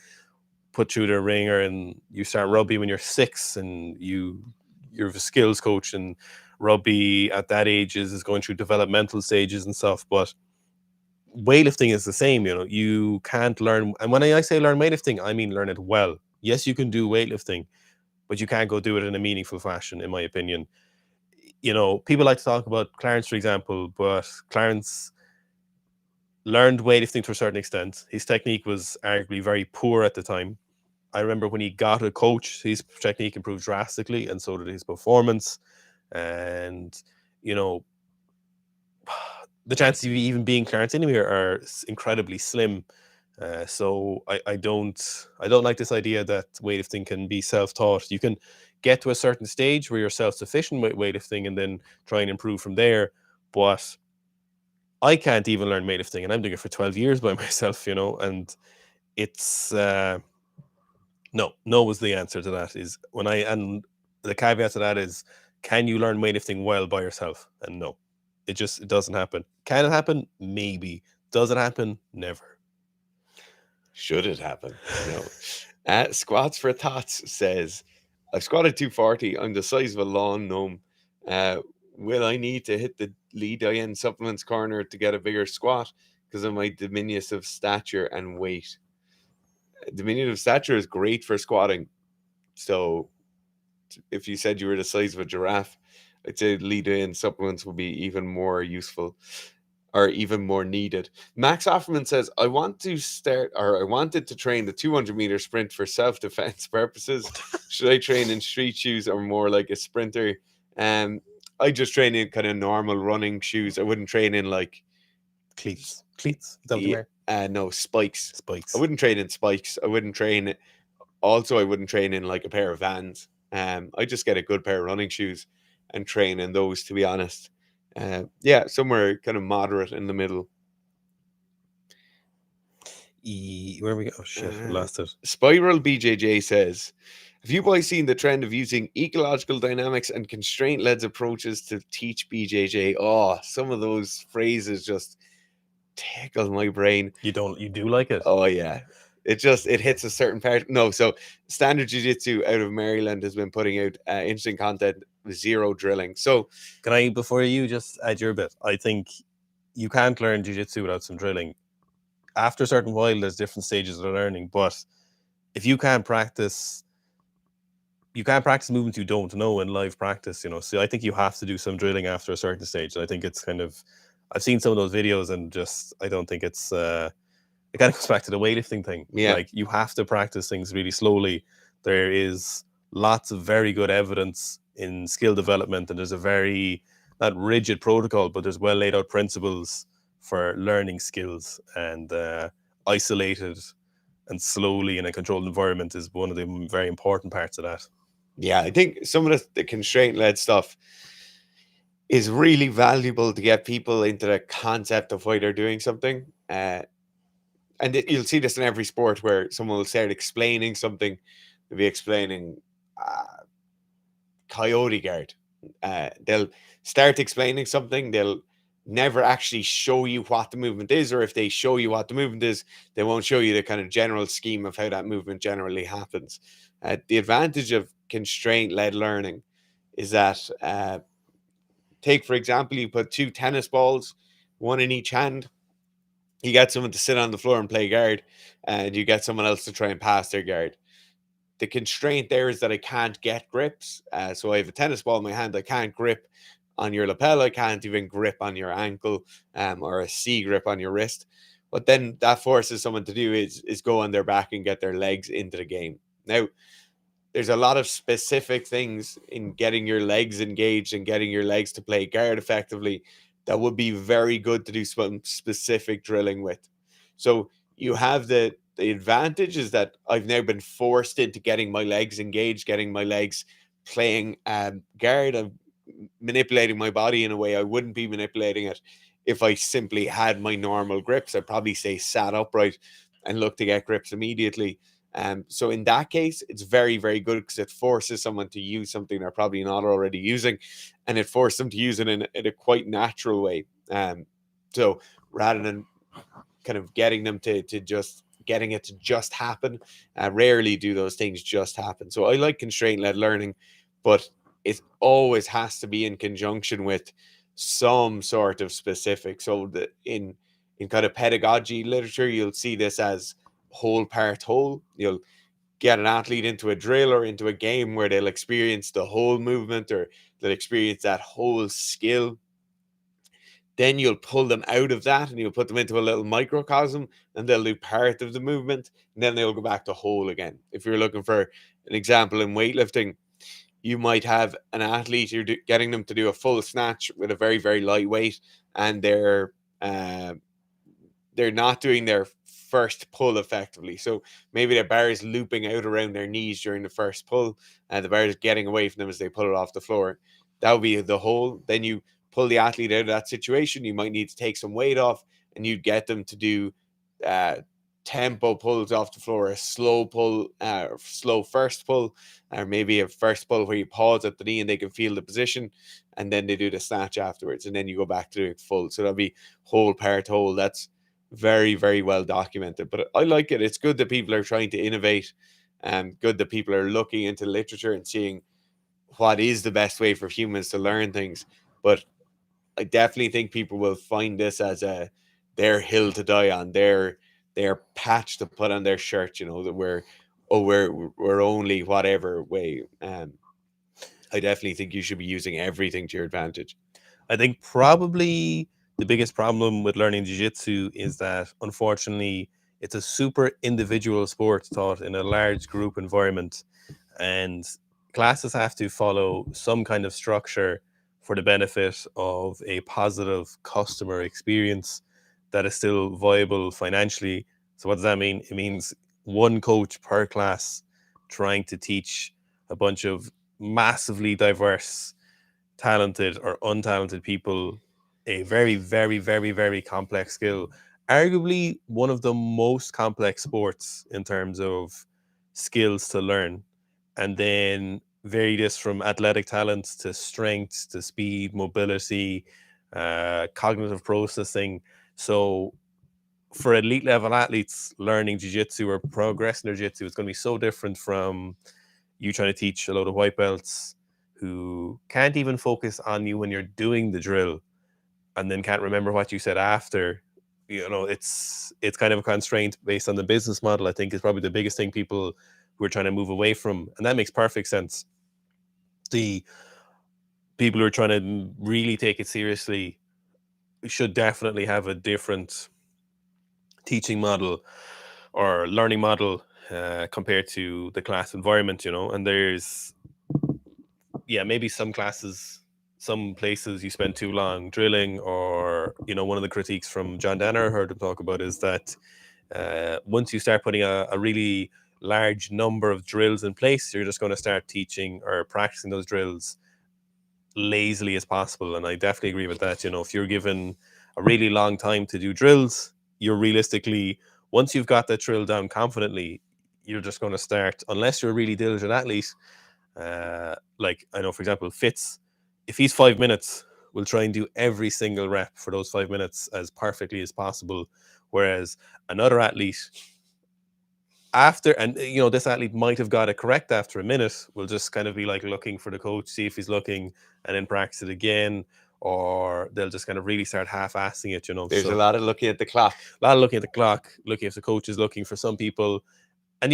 put through their ringer, and you start rugby when you're 6, and you're a skills coach, and rugby at that age is going through developmental stages and stuff. But weightlifting is the same. You know, you can't learn, and when I say learn weightlifting, I mean learn it well. Yes, you can do weightlifting, but you can't go do it in a meaningful fashion, in my opinion. You know, people like to talk about Clarence, for example, but Clarence learned weightlifting to a certain extent. His technique was arguably very poor at the time. I remember when he got a coach, his technique improved drastically, and so did his performance. And, you know, the chances of you even being Clarence anyway are incredibly slim. So I don't like this idea that weightlifting can be self-taught. You can get to a certain stage where you're self-sufficient with weightlifting and then try and improve from there. But I can't even learn weightlifting, and I'm doing it for 12 years by myself, you know, and it's no was the answer to that. Is and the caveat to that is, can you learn weightlifting well by yourself? And no, it doesn't happen. Can it happen? Maybe. Does it happen? Never. Should it happen? No. Squats for Thoughts says, I've squatted 240. I'm the size of a lawn gnome. Will I need to hit the lead supplements corner to get a bigger squat because of my diminutive stature and weight? Diminutive stature is great for squatting. So if you said you were the size of a giraffe, I'd say lead supplements will be even more useful, or even more needed. Max Offerman says, I wanted to train the 200-meter sprint for self-defense purposes. Should I train in street shoes or more like a sprinter? I just train in kind of normal running shoes. I wouldn't train in like Cleats. No, spikes. Spikes. I wouldn't train in spikes. I wouldn't train in like a pair of Vans. I just get a good pair of running shoes and train in those, to be honest. Somewhere kind of moderate in the middle. Where we go? Oh shit, we lost it. Spiral BJJ says, have you boys seen the trend of using ecological dynamics and constraint-led approaches to teach BJJ? Oh, some of those phrases just tickle my brain. You do like it? Oh yeah. It hits a certain part. No, so Standard Jiu-Jitsu out of Maryland has been putting out interesting content with zero drilling. So can I, before you just add your bit, I think you can't learn Jiu-Jitsu without some drilling. After a certain while, there's different stages of learning, but if you can't practice you can't practice movements you don't know in live practice, So I think you have to do some drilling after a certain stage. I think it's kind of, I've seen some of those videos and just, I don't think it's, it kind of goes back to the weightlifting thing. Yeah. Like, you have to practice things really slowly. There is lots of very good evidence in skill development, and there's a very, not rigid protocol, but there's well laid out principles for learning skills, and isolated and slowly in a controlled environment is one of the very important parts of that. Yeah, I think some of the constraint-led stuff is really valuable to get people into the concept of why they're doing something. And you'll see this in every sport where someone will start explaining something. They'll be explaining coyote guard. They'll start explaining something. They'll never actually show you what the movement is, or if they show you what the movement is, they won't show you the kind of general scheme of how that movement generally happens. The advantage of constraint-led learning is that, take for example, you put 2 tennis balls, one in each hand. You get someone to sit on the floor and play guard, and you get someone else to try and pass their guard. The constraint there is that I can't get grips. So I have a tennis ball in my hand. I can't grip on your lapel. I can't even grip on your ankle, or a C grip on your wrist. What then that forces someone to do is go on their back and get their legs into the game. Now, there's a lot of specific things in getting your legs engaged and getting your legs to play guard effectively that would be very good to do some specific drilling with. So you have the advantage is that I've now been forced into getting my legs engaged, getting my legs playing guard. I'm manipulating my body in a way I wouldn't be manipulating it if I simply had my normal grips. I'd probably stay sat upright and look to get grips immediately. So in that case, it's very, very good because it forces someone to use something they're probably not already using, and it forces them to use it in a quite natural way. So rather than kind of getting them to just getting it to just happen, rarely do those things just happen. So I like constraint-led learning, but it always has to be in conjunction with some sort of specific. So in kind of pedagogy literature, you'll see this as whole part whole. You'll get an athlete into a drill or into a game where they'll experience the whole movement, or they'll experience that whole skill. Then you'll pull them out of that and you'll put them into a little microcosm, and they'll do part of the movement, and then they'll go back to whole again. If you're looking for an example in weightlifting, you might have an athlete, you're getting them to do a full snatch with a very, very light weight, and they're not doing their first pull effectively. So maybe the bar is looping out around their knees during the first pull, and the bar is getting away from them as they pull it off the floor. That would be the whole. Then you pull the athlete out of that situation. You might need to take some weight off, and you'd get them to do tempo pulls off the floor, a slow pull, slow first pull, or maybe a first pull where you pause at the knee and they can feel the position, and then they do the snatch afterwards, and then you go back to doing full. So that'll be whole part whole. That's very, very well documented. But I like it. It's good that people are trying to innovate, and good that people are looking into literature and seeing what is the best way for humans to learn things. But I definitely think people will find this as their hill to die on, their patch to put on their shirt, that we're only whatever way. I definitely think you should be using everything to your advantage. I think probably the biggest problem with learning jiu-jitsu is that, unfortunately, it's a super individual sport taught in a large group environment, and classes have to follow some kind of structure for the benefit of a positive customer experience that is still viable financially. So what does that mean? It means one coach per class trying to teach a bunch of massively diverse, talented or untalented people a very, very, very, very complex skill. Arguably one of the most complex sports in terms of skills to learn. And then vary this from athletic talents to strength to speed, mobility, cognitive processing. So for elite level athletes, learning jiu-jitsu or progressing their jiu-jitsu is going to be so different from you trying to teach a load of white belts who can't even focus on you when you're doing the drill, and then can't remember what you said after. It's kind of a constraint based on the business model. I think is probably the biggest thing people who are trying to move away from, and that makes perfect sense. The people who are trying to really take it seriously should definitely have a different teaching model or learning model compared to the class environment, and there's maybe some classes, some places you spend too long drilling, or one of the critiques from John Danner I heard him talk about is that once you start putting a really large number of drills in place, you're just going to start teaching or practicing those drills lazily as possible. And I definitely agree with that. If you're given a really long time to do drills, you're realistically, once you've got that drill down confidently, you're just going to start, unless you're a really diligent athlete. Like I know, for example, Fitz, if he's 5 minutes, will try and do every single rep for those 5 minutes as perfectly as possible. Whereas another athlete, this athlete might have got it correct after a minute, will just kind of be like looking for the coach, see if he's looking, and then practice it again. Or they'll just kind of really start half-assing it, There's So a lot of looking at the clock. a lot of looking at the clock, looking if the coach is looking for some people. And,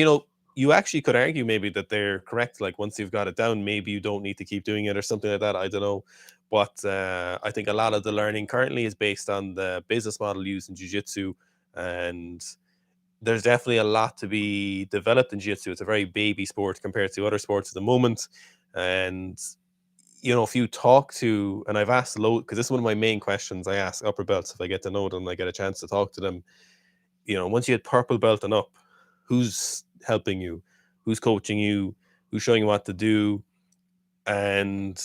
you actually could argue maybe that they're correct. Like once you've got it down, maybe you don't need to keep doing it or something like that. I don't know. But I think a lot of the learning currently is based on the business model used in jiu-jitsu. And there's definitely a lot to be developed in jiu-jitsu. It's a very baby sport compared to other sports at the moment. And, if you talk to, and I've asked load, because this is one of my main questions I ask upper belts if I get to know them, I get a chance to talk to them. Once you hit purple belt and up, who's helping you, who's coaching you, who's showing you what to do? And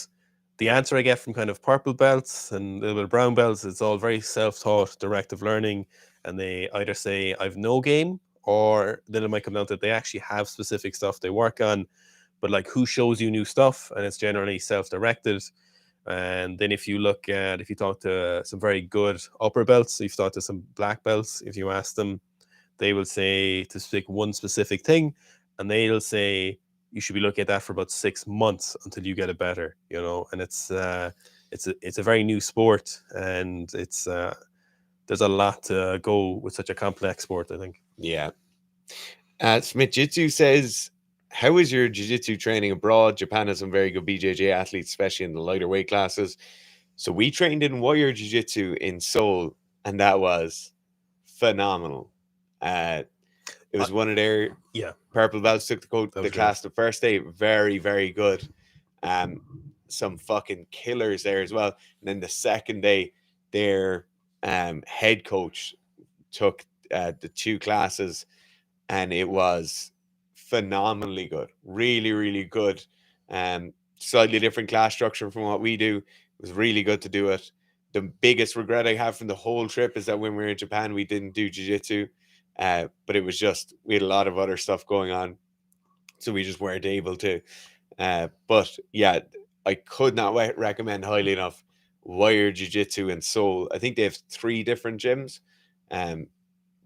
the answer I get from kind of purple belts and a little bit of brown belts, it's all very self-taught, directive learning. And they either say, I've no game, or then it might come down to they actually have specific stuff they work on. But like, who shows you new stuff? And it's generally self-directed. And then if you talk to some very good upper belts, if you talk to some black belts, if you ask them, they will say to stick one specific thing, and they'll say you should be looking at that for about 6 months until you get it better, and it's a very new sport, and it's there's a lot to go with such a complex sport, I think. Yeah. Smith Jitsu says, how is your jiu-jitsu training abroad? Japan has some very good BJJ athletes, especially in the lighter weight classes. So we trained in Wire Jiu-Jitsu in Seoul, and that was phenomenal. It was one of their purple belts took the class the first day. Very, very good. Some fucking killers there as well. And then the second day, their head coach took the 2 classes, and it was phenomenally good. Really, really good. Slightly different class structure from what we do. It was really good to do it. The biggest regret I have from the whole trip is that when we were in Japan, we didn't do jiu-jitsu. But it was just, we had a lot of other stuff going on, so we just weren't able to. But yeah, I could not recommend highly enough Wire Jiu-Jitsu in Seoul. I think they have 3 different gyms.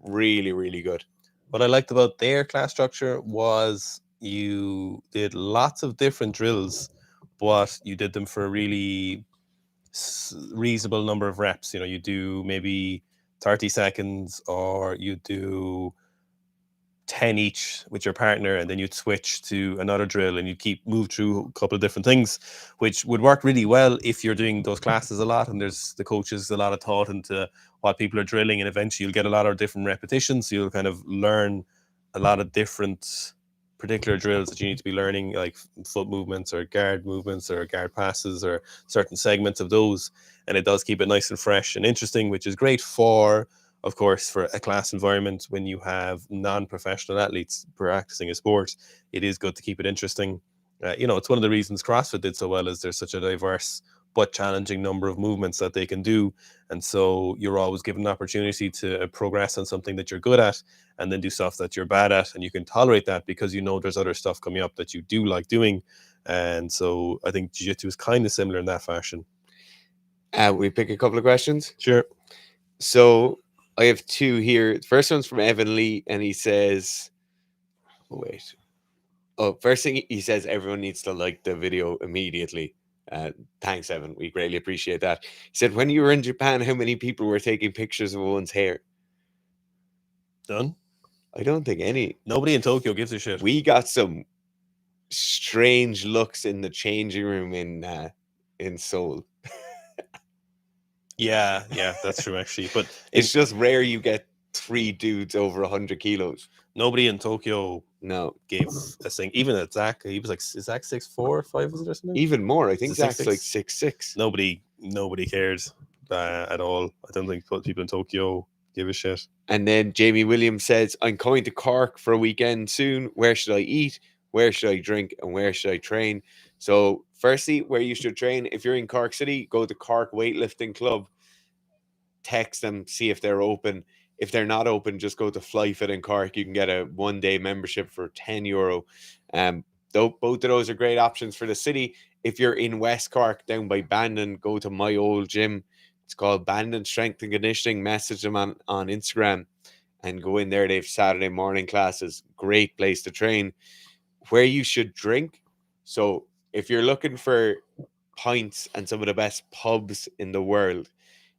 Really, really good. What I liked about their class structure was you did lots of different drills, but you did them for a really reasonable number of reps. You do maybe 30 seconds, or you do 10 each with your partner, and then you'd switch to another drill, and you'd move through a couple of different things, which would work really well if you're doing those classes a lot and there's the coaches a lot of thought into what people are drilling, and eventually you'll get a lot of different repetitions, so you'll kind of learn a lot of different particular drills that you need to be learning, like foot movements or guard passes or certain segments of those. And it does keep it nice and fresh and interesting, which is great for, of course, for a class environment. When you have non-professional athletes practicing a sport, it is good to keep it interesting. It's one of the reasons CrossFit did so well, is there's such a diverse but challenging number of movements that they can do. And so you're always given an opportunity to progress on something that you're good at, and then do stuff that you're bad at, and you can tolerate that because there's other stuff coming up that you do like doing. And so I think jiu-jitsu is kind of similar in that fashion. We pick a couple of questions. Sure. So I have 2 here. The first one's from Evan Lee, and he says, first thing he says, everyone needs to like the video immediately. Thanks, Evan. We greatly appreciate that. He said, when you were in Japan, how many people were taking pictures of one's hair? Done. I don't think any. Nobody in Tokyo gives a shit. We got some strange looks in the changing room in Seoul. Yeah, that's true actually. But It's just rare you get 3 dudes over 100 kilos. nobody in Tokyo No, gave a thing. Even at Zach, he was like, is Zach 6'4", 5", was it or something? even more. I think Is it Zach's like 6'6"? 6'6". Nobody cares at all. I don't think people in Tokyo give a shit. And then Jamie Williams says, I'm coming to Cork for a weekend soon. Where should I eat? Where should I drink? And where should I train? So, firstly, where you should train. If you're in Cork City, go to Cork Weightlifting Club. Text them, see if they're open. If they're not open, just go to FlyFit in Cork. You can get a 1-day membership for €10. Though both of those are great options for the city. If you're in West Cork, down by Bandon, go to my old gym. It's called Bandon Strength and Conditioning. Message them on Instagram and go in there. They have Saturday morning classes. Great place to train. Where you should drink. So if you're looking for pints and some of the best pubs in the world,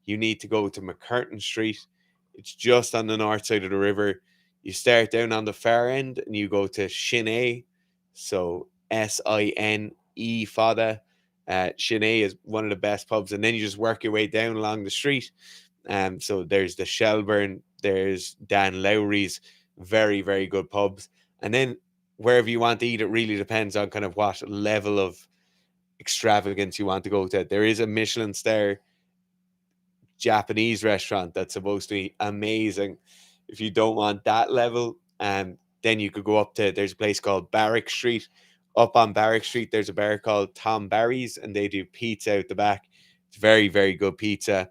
you need to go to McCurtain Street. It's just on the north side of the river. You start down on the far end and you go to Sine. So Sine Fada. Sine is one of the best pubs. And then you just work your way down along the street. So there's the Shelburne, there's Dan Lowry's, very, very good pubs. And then wherever you want to eat, it really depends on kind of what level of extravagance you want to go to. There is a Michelin star Japanese restaurant that's supposed to be amazing. If you don't want that level, then you could go up to, there's a place called Barrack Street. Up on Barrack Street, there's a bar called Tom Barry's, and they do pizza out the back. It's very, very good pizza.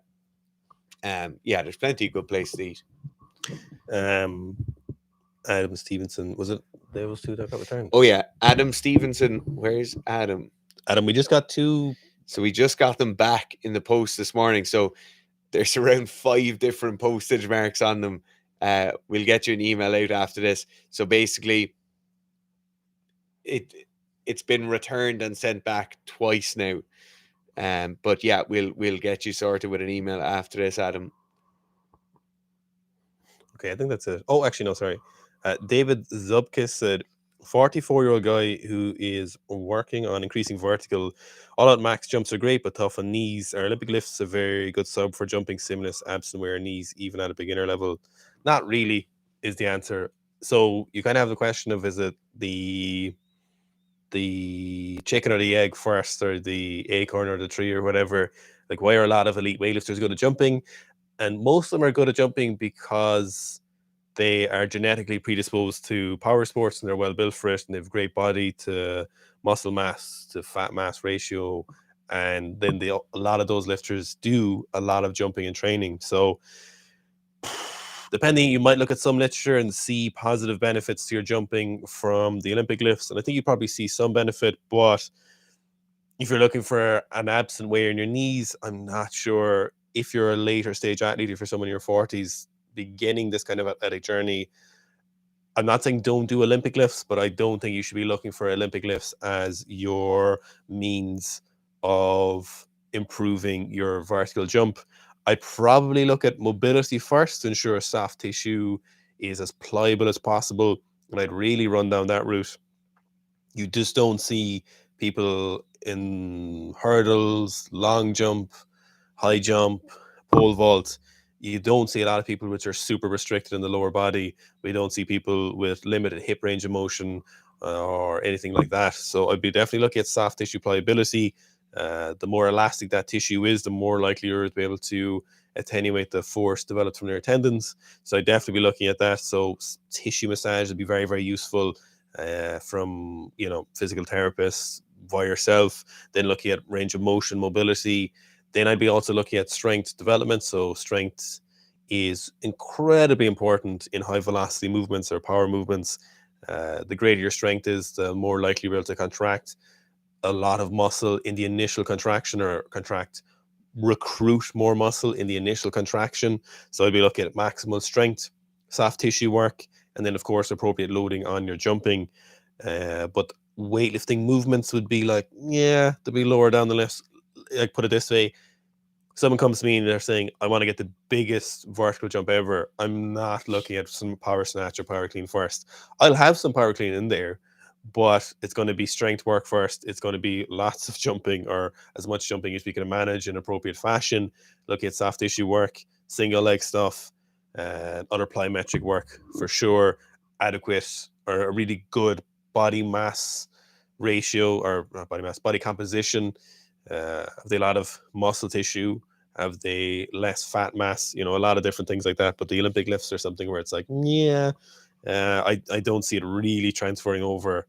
Yeah, there's plenty of good places to eat. Adam Stevenson, was it those two that got returned? Oh yeah, Adam Stevenson. Where's Adam? Adam, we just got 2. So we just got them back in the post this morning. So there's around 5 different postage marks on them. We'll get you an email out after this. So basically, it's been returned and sent back twice now. But yeah, we'll get you sorted with an email after this, Adam. Okay, I think that's it. Oh, actually, no, sorry. David Zubkis said, 44-year-old guy who is working on increasing vertical. All-out max jumps are great, but tough on knees. Are Olympic lifts a very good sub for jumping stimulus, abs and wear knees, even at a beginner level? Not really, is the answer. So you kind of have the question of, is it the chicken or the egg first, or the acorn or the tree, or whatever? Like, why are a lot of elite weightlifters good at jumping? And most of them are good at jumping because they are genetically predisposed to power sports and they're well built for it, and they have great body to muscle mass to fat mass ratio. And then a lot of those lifters do a lot of jumping and training. So depending, you might look at some literature and see positive benefits to your jumping from the Olympic lifts. And I think you probably see some benefit, but if you're looking for an absent wear in your knees, I'm not sure. If you're a later stage athlete, if you're someone in your 40s beginning this kind of athletic journey, I'm not saying don't do Olympic lifts, but I don't think you should be looking for Olympic lifts as your means of improving your vertical jump. I'd probably look at mobility first to ensure soft tissue is as pliable as possible, and I'd really run down that route. You just don't see people in hurdles, long jump, high jump, pole vault. You don't see a lot of people which are super restricted in the lower body. We don't see people with limited hip range of motion or anything like that. So I'd be definitely looking at soft tissue pliability. The more elastic that tissue is, the more likely you're to be able to attenuate the force developed from your tendons. So I'd definitely be looking at that. So tissue massage would be very, very useful from physical therapists, by yourself. Then looking at range of motion, mobility. Then I'd be also looking at strength development. So strength is incredibly important in high velocity movements or power movements. The greater your strength is, the more likely you're able to contract a lot of muscle in the initial contraction, or recruit more muscle in the initial contraction. So I'd be looking at maximal strength, soft tissue work, and then of course appropriate loading on your jumping. But weightlifting movements would be like, they'd be lower down the list. Like, put it this way, someone comes to me and they're saying, I want to get the biggest vertical jump ever, I'm not looking at some power snatch or power clean first. I'll have some power clean in there, but it's going to be strength work first. It's going to be lots of jumping, or as much jumping as we can manage in appropriate fashion. Looking at soft tissue work, single leg stuff, other plyometric work for sure. Adequate or a really good body mass ratio, or not body mass, body composition. Have they a lot of muscle tissue? Have they less fat mass? You know, a lot of different things like that. But the Olympic lifts are something where it's like, yeah, I don't see it really transferring over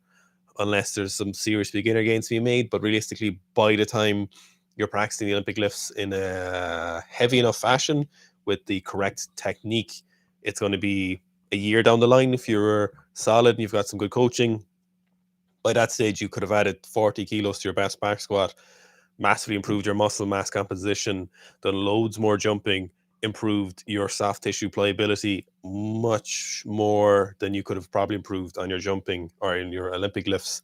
unless there's some serious beginner gains to be made. But realistically, by the time you're practicing the Olympic lifts in a heavy enough fashion with the correct technique, it's going to be a year down the line. If you're solid and you've got some good coaching, by that stage, you could have added 40 kilos to your best back squat, massively improved your muscle mass composition, done loads more jumping, improved your soft tissue pliability much more than you could have probably improved on your jumping or in your Olympic lifts.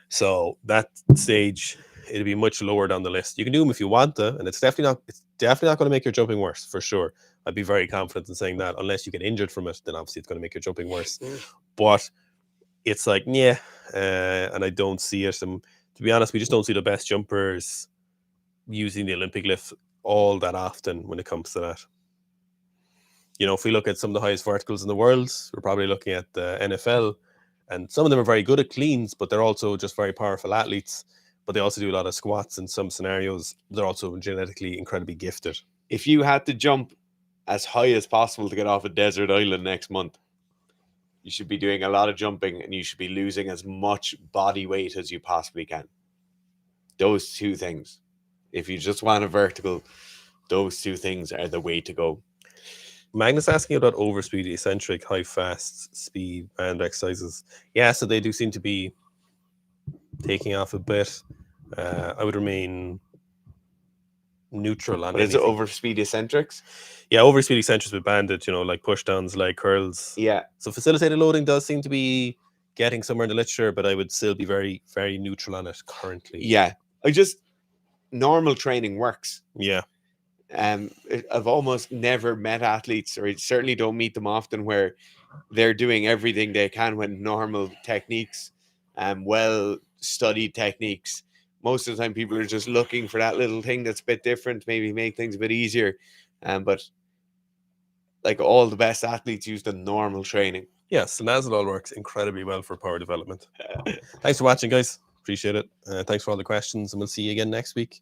So that stage, it'll be much lower down the list. You can do them if you want to, and it's definitely not going to make your jumping worse, for sure. I'd be very confident in saying that. Unless you get injured from it, then obviously it's going to make your jumping worse. But it's like, yeah, and I don't see it. And to be honest, we just don't see the best jumpers using the Olympic lift all that often when it comes to that. You know, if we look at some of the highest verticals in the world, we're probably looking at the NFL, and some of them are very good at cleans, but they're also just very powerful athletes. But they also do a lot of squats in some scenarios. They're also genetically incredibly gifted. If you had to jump as high as possible to get off a desert island next month, you should be doing a lot of jumping, and you should be losing as much body weight as you possibly can. Those two things. If you just want a vertical, those two things are the way to go. Magnus asking about overspeed, eccentric, high fast speed band exercises. Yeah, so they do seem to be taking off a bit. I would remain neutral on But is it anything. overspeed eccentrics? Yeah, overspeed eccentrics with banded, you know, like push downs, leg curls. Yeah. So facilitated loading does seem to be getting somewhere in the literature, but I would still be very, very neutral on it currently. Yeah. Normal training works. Yeah. I've almost never met athletes, or I certainly don't meet them often, where they're doing everything they can with normal techniques, well studied techniques. Most of the time, people are just looking for that little thing that's a bit different, maybe make things a bit easier. But like, all the best athletes use the normal training. Yes, and as it all works incredibly well for power development. Thanks for watching, guys. Appreciate it. Thanks for all the questions, and we'll see you again next week.